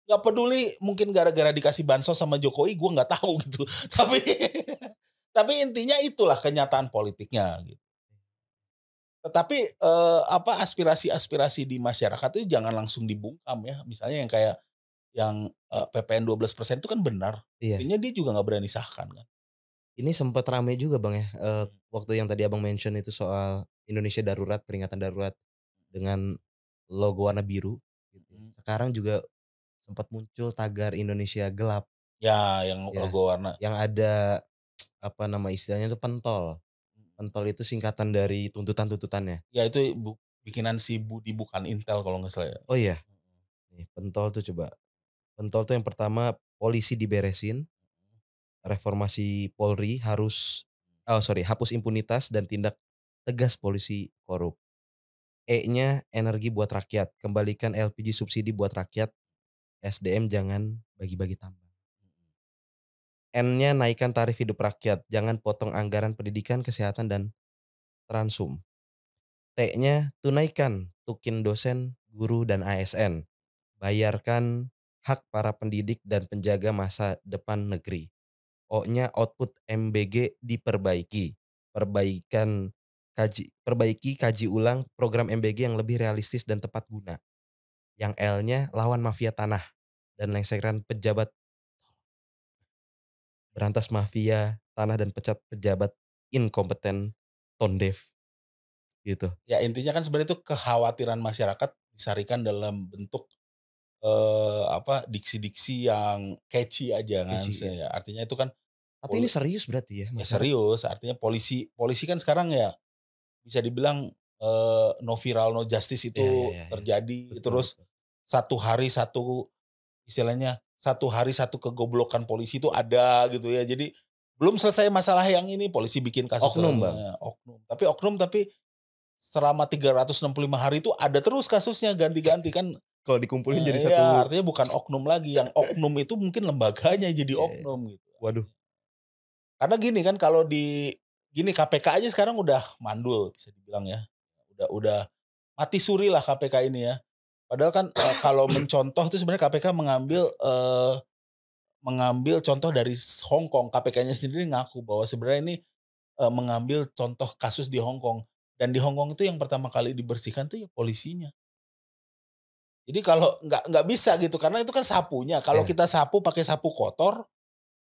Nggak peduli mungkin gara-gara dikasih bansos sama Jokowi gue nggak tahu gitu. Tapi intinya itulah kenyataan politiknya gitu. Tetapi, aspirasi-aspirasi di masyarakat itu jangan langsung dibungkam ya. Misalnya yang kayak PPN 12% itu kan benar, iya. buktinya dia juga nggak berani sahkan kan. Ini sempat rame juga Bang ya, Mhm, waktu yang tadi Abang mention itu soal Indonesia darurat, peringatan darurat dengan logo warna biru gitu ya. mhm. Sekarang juga sempat muncul tagar Indonesia gelap Ya yang ya, logo warna, yang ada apa nama istilahnya itu pentol. mhm. Pentol itu singkatan dari tuntutan-tuntutannya. Ya itu bikinan si Budi bukan Intel kalau nggak salah ya. Oh iya, Mhm, nih pentol tuh coba, pentol tuh yang pertama polisi diberesin, reformasi Polri harus oh sorry, hapus impunitas dan tindak tegas polisi korup. E-nya energi buat rakyat, kembalikan LPG subsidi buat rakyat, SDM jangan bagi-bagi tambang. mhm. N-nya naikkan tarif hidup rakyat, jangan potong anggaran pendidikan, kesehatan, dan transum. T-nya tunaikan tukin dosen, guru, dan ASN. Bayarkan hak para pendidik dan penjaga masa depan negeri. O-nya output MBG diperbaiki. Perbaiki kaji ulang program MBG yang lebih realistis dan tepat guna. Yang L-nya lawan mafia tanah dan lengseran pejabat, berantas mafia tanah dan pecat pejabat inkompeten tondef gitu. Ya intinya kan sebenarnya itu kekhawatiran masyarakat disarikan dalam bentuk, diksi-diksi yang catchy aja kan, Keji ya. artinya itu kan Tapi ini pol serius berarti ya ya masyarakat? serius, artinya polisi polisi kan sekarang ya bisa dibilang, no viral no justice Iya iya itu iya iya. terjadi, Betul terus betul. satu hari satu istilahnya, satu hari satu kegoblokan polisi itu ada gitu ya. Jadi belum selesai masalah yang ini, polisi bikin kasus Oknum Bang, oknum, tapi selama 365 hari itu ada terus kasusnya ganti-ganti kan, kalau dikumpulin jadi iya, satu artinya bukan oknum lagi, yang oknum itu mungkin lembaganya jadi iya iya. oknum gitu. Waduh, Karena gini kan KPK aja sekarang udah mandul bisa dibilang ya. udah mati suri lah KPK ini ya. Padahal kan, kalau mencontoh itu sebenarnya KPK mengambil contoh dari Hong Kong. KPK-nya sendiri ngaku bahwa sebenarnya ini, mengambil contoh kasus di Hong Kong. Dan di Hong Kong itu yang pertama kali dibersihkan tuh ya polisinya. Jadi kalau nggak bisa gitu, karena itu kan sapunya. Kalau Iya, kita sapu pakai sapu kotor,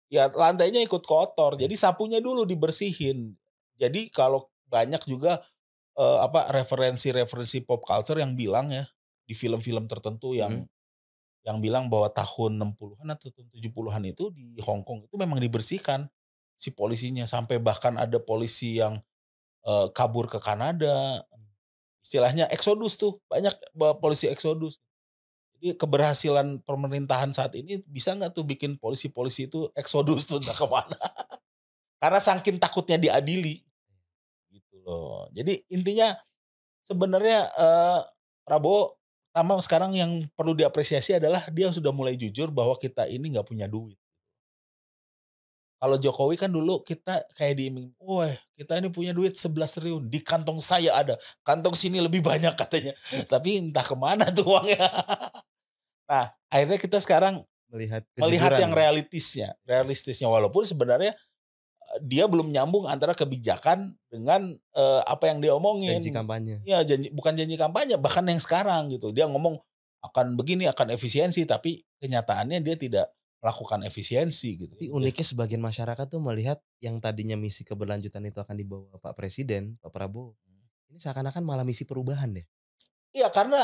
ya lantainya ikut kotor. iya. Jadi sapunya dulu dibersihin. Jadi kalau banyak juga, referensi-referensi pop culture yang bilang ya, di film-film tertentu Mhm. yang bilang bahwa tahun 60-an atau tahun 70-an itu di Hong Kong itu memang dibersihkan si polisinya, sampai bahkan ada polisi yang, kabur ke Kanada, istilahnya eksodus tuh, banyak polisi eksodus. Jadi keberhasilan pemerintahan saat ini bisa nggak tuh bikin polisi-polisi itu eksodus tuh entah ke mana, karena saking takutnya diadili, gitu loh. Jadi intinya sebenarnya, Prabowo pertama sekarang yang perlu diapresiasi adalah dia sudah mulai jujur bahwa kita ini nggak punya duit. Kalau Jokowi kan dulu kita kayak diiming, "Wah, kita ini punya duit 11 triliun, di kantong saya ada, kantong sini lebih banyak," katanya. Tapi entah kemana tuh uangnya. Nah, akhirnya kita sekarang Melihat melihat kejujuran yang ya? Iya. realistisnya walaupun sebenarnya, dia belum nyambung antara kebijakan dengan, apa yang dia Janji omongin. kampanye. Iya, bukan janji kampanye, bahkan yang sekarang gitu. Dia ngomong akan begini, akan efisiensi, tapi kenyataannya dia tidak melakukan efisiensi gitu Tapi ya. uniknya sebagian masyarakat tuh melihat yang tadinya misi keberlanjutan itu akan dibawa Pak Presiden, Pak Prabowo, ini seakan-akan malah misi perubahan deh. Iya, karena,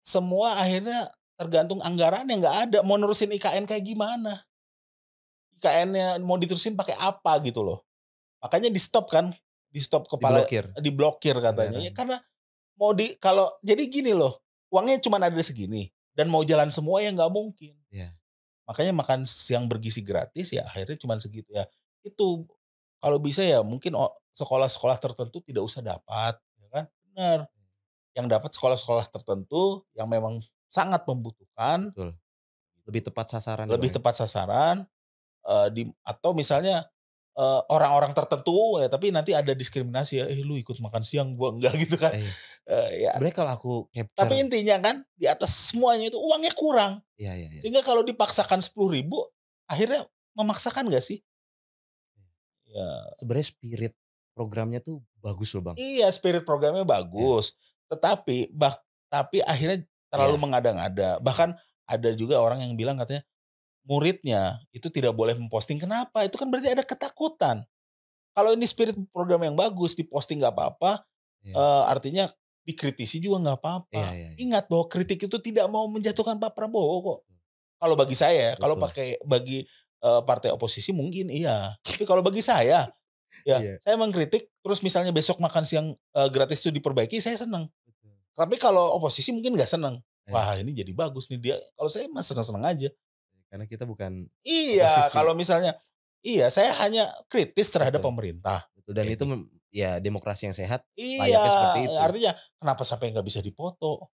semua akhirnya tergantung anggarannya nggak ada, mau nerusin IKN kayak gimana? IKN-nya mau diterusin pakai apa gitu loh. Makanya di-stop kan, di-stop Diblokir diblokir katanya. Ya anggaran. karena kalau jadi gini loh, uangnya cuman ada segini dan mau jalan semua ya nggak mungkin. Iya. Makanya makan siang bergizi gratis ya akhirnya cuman segitu ya. Itu, kalau bisa ya mungkin sekolah-sekolah tertentu tidak usah dapat, ya kan, bener. Yang dapat sekolah-sekolah tertentu yang memang sangat membutuhkan, Betul. Lebih tepat sasaran ya, Bang, lebih ya? tepat sasaran, atau misalnya, orang-orang tertentu ya tapi nanti ada diskriminasi ya, "Eh, lu ikut makan siang, gua enggak," gitu kan. Iya. Ya Sebenarnya kalau aku tapi capture intinya kan di atas semuanya itu uangnya kurang, iya, iya, iya. sehingga kalau dipaksakan 10.000 akhirnya memaksakan nggak sih? Ya, Sebenarnya spirit programnya tuh bagus loh, Bang. iya, spirit programnya Iya. bagus, tetapi akhirnya terlalu Iya. mengada-ngada. Bahkan ada juga orang yang bilang katanya muridnya itu tidak boleh memposting, kenapa? Itu kan berarti ada ketakutan. Kalau ini spirit program yang bagus, diposting nggak apa-apa, Iya. artinya dikritisi juga nggak Iya, apa-apa. iya, iya. Ingat bahwa kritik itu tidak mau menjatuhkan Pak Prabowo kok. Kalau bagi saya ya, kalau Betul. bagi, partai oposisi mungkin iya. Tapi kalau bagi saya, ya Iya. saya mengkritik, terus misalnya besok makan siang, gratis itu diperbaiki, saya senang. Betul. Tapi kalau oposisi mungkin nggak senang. Iya. Wah, ini jadi bagus nih dia, kalau saya mah senang-senang aja. Karena kita bukan Iya, oposisi. kalau misalnya iya, saya hanya kritis terhadap Betul. pemerintah, Betul, dan kayak itu gitu. ya demokrasi yang sehat Iya, layaknya seperti itu. artinya kenapa sampai nggak bisa dipoto,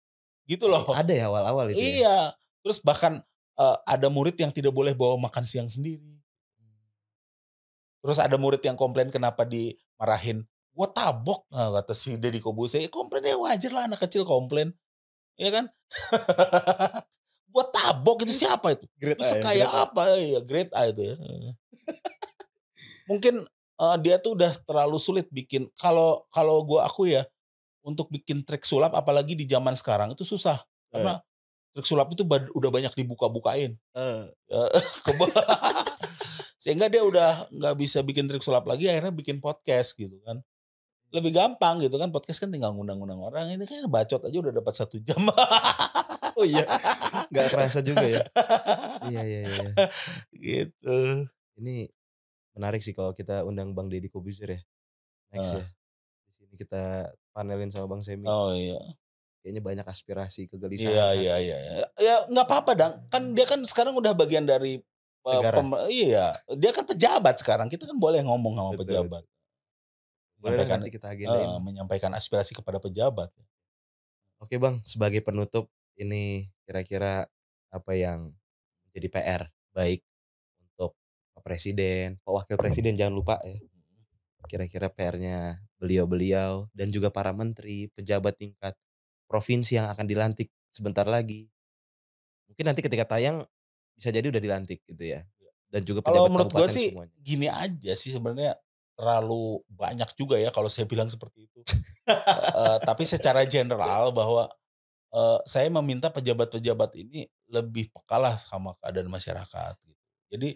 gitu loh. Ada ya awal-awal itu ya? Iya, terus bahkan, ada murid yang tidak boleh bawa makan siang sendiri. Terus ada murid yang komplain kenapa dimarahin, "Gua tabok," kata si Deddy Corbuzier, ya komplainnya wajar lah anak kecil komplain, ya kan? "Gua tabok," itu siapa itu? Grade "Lu A ya, sekaya grade A. apa?" Iya, grade A itu ya, heeh. Mungkin, dia tuh udah terlalu sulit bikin kalau kalau gua aku ya, untuk bikin trik sulap apalagi di zaman sekarang itu susah, Eee, karena trik sulap itu udah banyak dibuka-bukain, eee, eee, keba sehingga dia udah nggak bisa bikin trik sulap lagi akhirnya bikin podcast gitu kan. Lebih gampang gitu kan, podcast kan tinggal ngundang-ngundang orang, ini kan bacot aja udah dapat 1 jam. oh iya, nggak kerasa juga ya? Iya, iya, iya, iya. Gitu. Ini menarik sih kalau kita undang Bang Deddy Corbuzier ya, next Heeh. ya. Di sini kita panelin sama Bang Semi. Oh iya. Kayaknya banyak aspirasi, Iya, kegelisahan iya, rakyat. iya, iya. Ya nggak apa-apa Dang, kan dia kan sekarang udah bagian dari, Negara. iya, dia kan pejabat sekarang, kita kan boleh ngomong sama Betul, pejabat, betul. Boleh lah menyampaikan nanti kita agendain. heeh, menyampaikan aspirasi kepada pejabat. Oke Bang, sebagai penutup, ini kira-kira apa yang jadi PR baik untuk Pak Presiden, Pak Wakil Presiden jangan lupa ya, kira-kira PR-nya beliau-beliau dan juga para menteri, pejabat tingkat provinsi yang akan dilantik sebentar lagi. Mungkin nanti ketika tayang bisa jadi udah dilantik gitu ya, dan juga Kalau pejabat menurut gue kabupaten sih semuanya. gini aja sih sebenarnya, terlalu banyak juga ya kalau saya bilang seperti itu. Tapi secara general bahwa, saya meminta pejabat-pejabat ini lebih peka sama keadaan masyarakat gitu. Jadi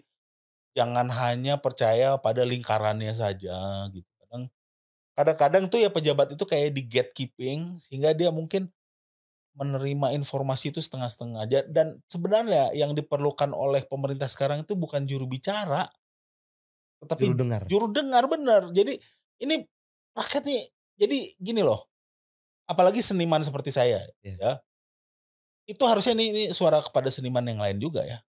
jangan hanya percaya pada lingkarannya saja gitu. Kadang-kadang tuh ya pejabat itu kayak di gatekeeping sehingga dia mungkin menerima informasi itu setengah-setengah aja dan sebenarnya yang diperlukan oleh pemerintah sekarang itu bukan juru bicara, Juru tetapi dengar. juru dengar, bener. Jadi ini rakyat nih jadi gini loh, apalagi seniman seperti saya Ya, ya, itu harusnya ini suara kepada seniman yang lain juga ya.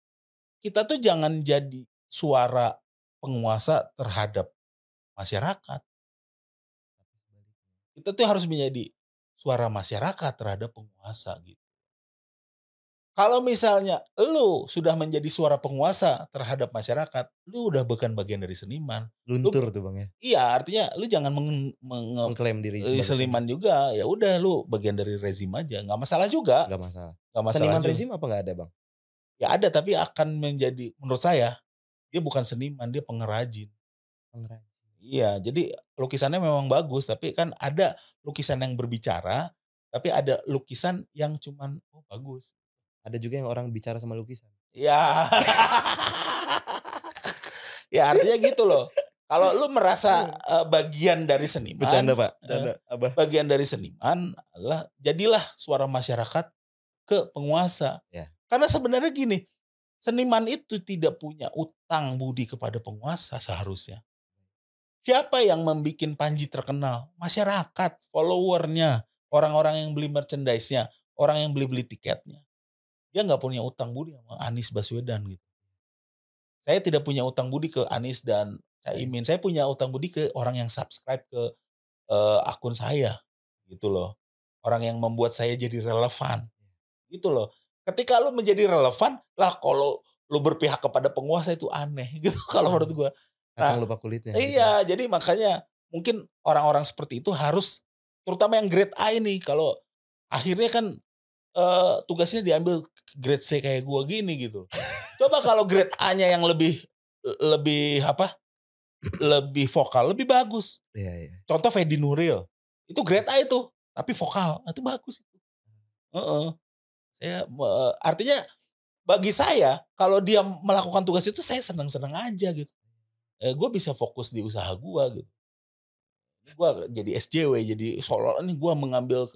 Kita tuh jangan jadi suara penguasa terhadap masyarakat, kita tuh harus menjadi suara masyarakat terhadap penguasa gitu. Kalau misalnya lu sudah menjadi suara penguasa terhadap masyarakat, lu udah bukan bagian dari seniman. Lu luntur tuh Bang ya, iya, artinya lu jangan mengklaim diri sebagai seniman seniman, juga, ya udah lu bagian dari rezim aja, nggak masalah juga, nggak masalah. nggak masalah Seniman juga. rezim apa nggak ada Bang? Ya ada, tapi akan menjadi menurut saya, dia bukan seniman, dia pengrajin. Pengrajin. Iya, jadi lukisannya memang bagus, tapi kan ada lukisan yang berbicara, tapi ada lukisan yang cuman, "Oh bagus." Ada juga yang orang bicara sama lukisan. Ya. Ya artinya gitu loh, kalau lu merasa, bagian dari Bercanda seniman, Pak, bercanda, Abah. bagian dari seniman adalah jadilah suara masyarakat ke penguasa. Ya, Karena sebenarnya gini, seniman itu tidak punya utang budi kepada penguasa seharusnya. Siapa yang membikin Panji terkenal? Masyarakat, follower-nya, orang-orang yang beli merchandise-nya, orang yang beli-beli tiketnya. Dia nggak punya utang budi sama Anies Baswedan gitu. Saya tidak punya utang budi ke Anies dan baik. Caimin, saya punya utang budi ke orang yang subscribe ke, akun saya, gitu loh. Orang yang membuat saya jadi relevan, gitu loh. Ketika lu menjadi relevan, lah kalau lu berpihak kepada penguasa itu aneh gitu kalau menurut Aneh, gua. kacang Nah lupa kulitnya gitu ya. iya, jadi makanya mungkin orang-orang seperti itu harus terutama yang grade A ini kalau akhirnya kan, tugasnya diambil grade C kayak gua gini gitu. Coba kalau grade A-nya yang lebih lebih apa, lebih vokal, lebih bagus. Iya iya. Contoh Fedi Nuril, itu grade A itu, tapi vokal, itu bagus itu. Heeh, artinya bagi saya kalau dia melakukan tugas itu saya senang-senang aja gitu. Gue bisa fokus di usaha gua gitu. Gua jadi SJW, jadi seolah-olah nih gua mengambil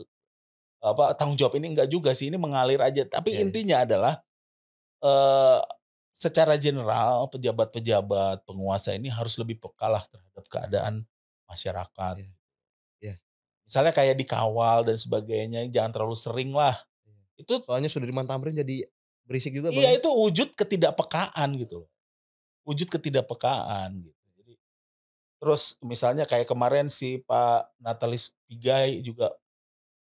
tanggung jawab ini enggak juga sih, ini mengalir aja. Tapi Iya iya. intinya adalah, eee, secara general pejabat-pejabat, penguasa ini harus lebih peka lah terhadap keadaan masyarakat. Iya iya Misalnya kayak dikawal dan sebagainya, jangan terlalu sering lah. iya. Itu Soalnya Sudirman Tamrin jadi berisik juga Bang iya, ya. itu wujud ketidakpekaan gitu loh, wujud ketidakpekaan gitu. Jadi terus misalnya kayak kemarin si Pak Natalis Pigai juga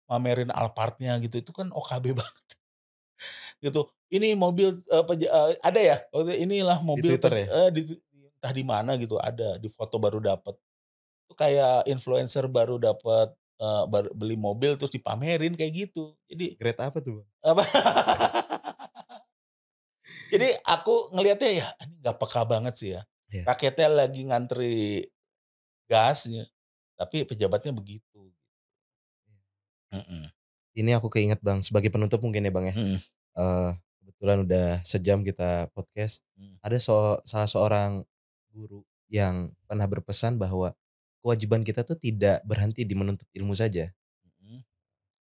mamerin Alphard-nya gitu, itu kan OKB banget gitu. Ini mobil, ada ya, inilah Di mobil Twitter ya? entah di mana gitu ada, di foto baru dapet. Itu kayak influencer baru dapet, baru beli mobil terus dipamerin kayak gitu. Jadi Grade apa tuh Bang? apa, jadi aku ngelihatnya ya, ini nggak peka banget sih ya. Iya. Rakyatnya lagi ngantri gasnya, tapi pejabatnya begitu. Mhm, Ini aku keinget Bang, sebagai penutup mungkin ya Bang ya. mhm, Kebetulan udah sejam kita podcast. mhm, Ada salah seorang guru yang pernah berpesan bahwa kewajiban kita tuh tidak berhenti di menuntut ilmu saja. mhm,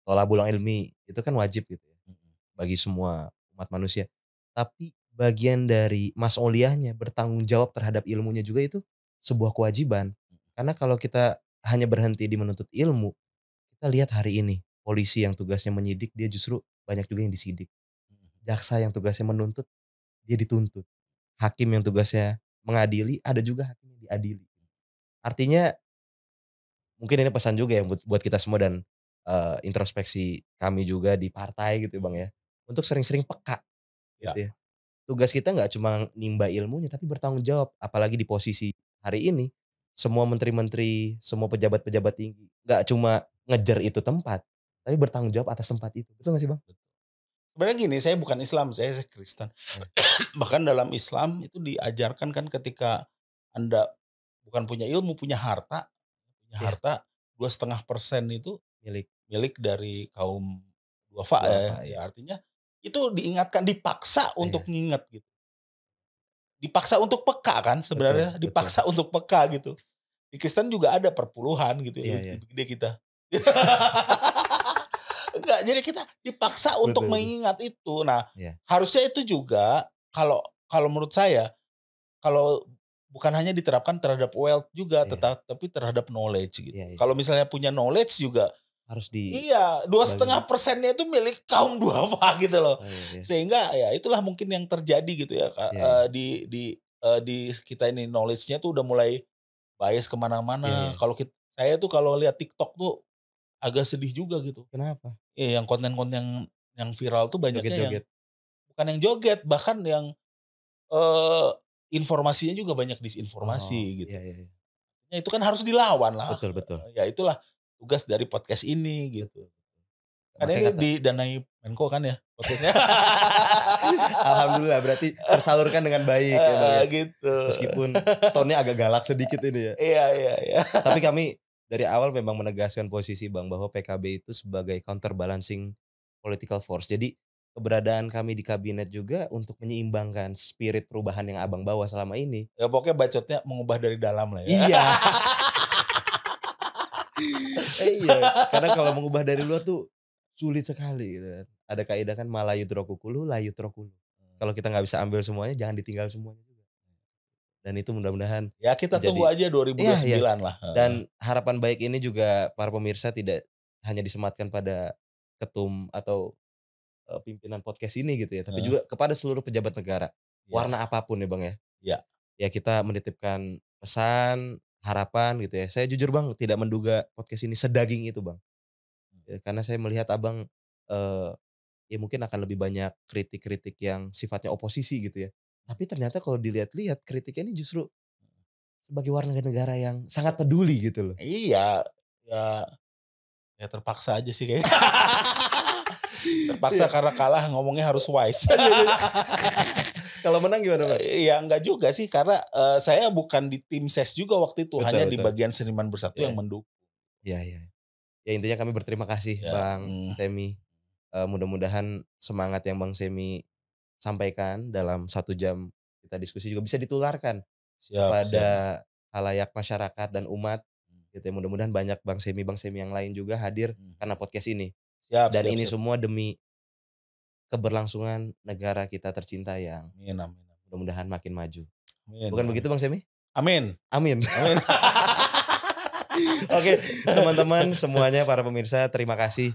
Tolak ulang ilmi itu kan wajib gitu ya mhm, bagi semua umat manusia. Tapi bagian dari mas'uliyahnya bertanggung jawab terhadap ilmunya juga itu sebuah kewajiban. Karena kalau kita hanya berhenti di menuntut ilmu, kita lihat hari ini polisi yang tugasnya menyidik dia justru banyak juga yang disidik. mhm, Jaksa yang tugasnya menuntut dia dituntut. Hakim yang tugasnya mengadili ada juga hakim yang diadili. Artinya mungkin ini pesan juga ya buat kita semua dan, introspeksi kami juga di partai gitu ya, Bang, mhm, ya. Untuk sering-sering peka ya, gitu ya. Tugas kita nggak cuma nimba ilmunya tapi bertanggung jawab, apalagi di posisi hari ini. semua menteri-menteri, semua pejabat-pejabat tinggi, nggak cuma ngejar itu tempat, tapi bertanggung jawab atas tempat itu. Betul nggak sih, Bang? Sebenarnya gini, saya bukan Islam, saya Kristen. Iya. Bahkan dalam Islam itu diajarkan kan ketika Anda bukan punya ilmu, punya Iya, harta 2,5% itu milik milik dari kaum duafa ya, duafa, ya ya. artinya itu diingatkan, dipaksa untuk Iya, nginget gitu. Dipaksa untuk peka kan betul sebenarnya, betul. dipaksa untuk peka gitu. Di Kristen juga ada perpuluhan gitu ya, Iya iya, lebih gede kita. Enggak, jadi kita dipaksa untuk betul betul. mengingat itu. Nah, Iya harusnya itu juga kalau kalau menurut saya, kalau bukan hanya diterapkan terhadap wealth juga, iya tapi terhadap knowledge iya gitu. iya. Kalau misalnya punya knowledge juga, Harus iya, dua dibagi setengah gitu. persennya itu milik kaum duafa gitu loh. Oh, iya iya. Sehingga ya itulah mungkin yang terjadi gitu ya, Kak, Iya iya. di kita ini knowledge-nya tuh udah mulai bias ke Iya mana-mana. iya. Saya tuh kalau lihat TikTok tuh agak sedih juga gitu. Kenapa? Yang konten-konten yang viral tuh banyaknya yang Joget-joget? bukan yang joget, bahkan yang, eee, informasinya juga banyak Oh, disinformasi iya gitu. iya iya. Ya itu kan harus dilawan lah, Betul betul ya itulah tugas dari podcast ini gitu. betul. Kan Makanya ini kata didanai Menko kan ya podcastnya? alhamdulillah berarti tersalurkan dengan baik ya, Bang, ya. Gitu. Meskipun tone-nya agak galak sedikit ini ya. Iya iya iya. Tapi kami dari awal memang menegaskan posisi, Bang, bahwa PKB itu sebagai counterbalancing political force. Jadi keberadaan kami di kabinet juga untuk menyeimbangkan spirit perubahan yang Abang bawa selama ini. Ya pokoknya bacotnya mengubah dari dalam lah ya. Iya, iya. Karena kalau mengubah dari luar tuh sulit sekali gitu kan. Ada kaidah kan "ma la yudrakukuluhu la yutrokuluh." Kalau kita nggak bisa ambil semuanya, jangan ditinggal semuanya juga. Dan itu mudah-mudahan Ya kita tunggu menjadi aja iya iya. 2029 lah, heeh. Dan harapan baik ini juga para pemirsa tidak hanya disematkan pada ketum atau, pimpinan podcast ini gitu ya, tapi Heeh, juga kepada seluruh pejabat negara, iya warna apapun ya, Bang, ya. iya. Ya kita menitipkan pesan, harapan gitu ya. Saya jujur, Bang, tidak menduga podcast ini sedaging itu, Bang. Ya karena saya melihat Abang, eee, ya mungkin akan lebih banyak kritik-kritik yang sifatnya oposisi gitu ya. Tapi ternyata kalau dilihat-lihat kritiknya ini justru sebagai warga negara yang sangat peduli gitu loh. Iya, ya ya terpaksa aja sih kayaknya. Terpaksa Iya. karena kalah ngomongnya harus wise. Iya iya iya. Kalau menang gimana, Bang? Ya enggak juga sih karena, saya bukan di tim ses juga waktu itu, hanya Betul di betul. bagian Seniman Bersatu yang Iya. mendukung. Iya iya. Ya intinya kami berterima kasih Ya, Bang Semi, mudah-mudahan semangat yang Bang Semi sampaikan dalam 1 jam kita diskusi juga bisa ditularkan siap siap. kepada khalayak masyarakat dan umat, gitu ya. Mudah-mudahan banyak Bang Semi yang lain juga hadir karena podcast ini. Siap Dan siap ini siap. semua demi keberlangsungan negara kita tercinta yang Amin amin mudah-mudahan makin maju. amin Bukan amin. begitu Bang Semi? Amin Amin. amin. Oke, teman-teman semuanya, para pemirsa, terima kasih,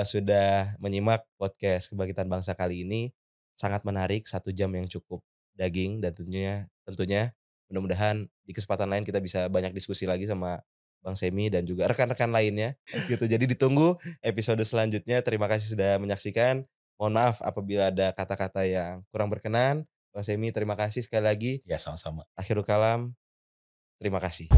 sudah menyimak podcast Kebangkitan Bangsa kali ini. Sangat menarik, 1 jam yang cukup daging dan tentunya tentunya mudah-mudahan di kesempatan lain kita bisa banyak diskusi lagi sama Bang Semi dan juga rekan-rekan lainnya, gitu. Jadi ditunggu episode selanjutnya. Terima kasih sudah menyaksikan. Mohon maaf apabila ada kata-kata yang kurang berkenan. Bang Semi, terima kasih sekali lagi. Ya sama-sama. Akhirul kalam, terima kasih.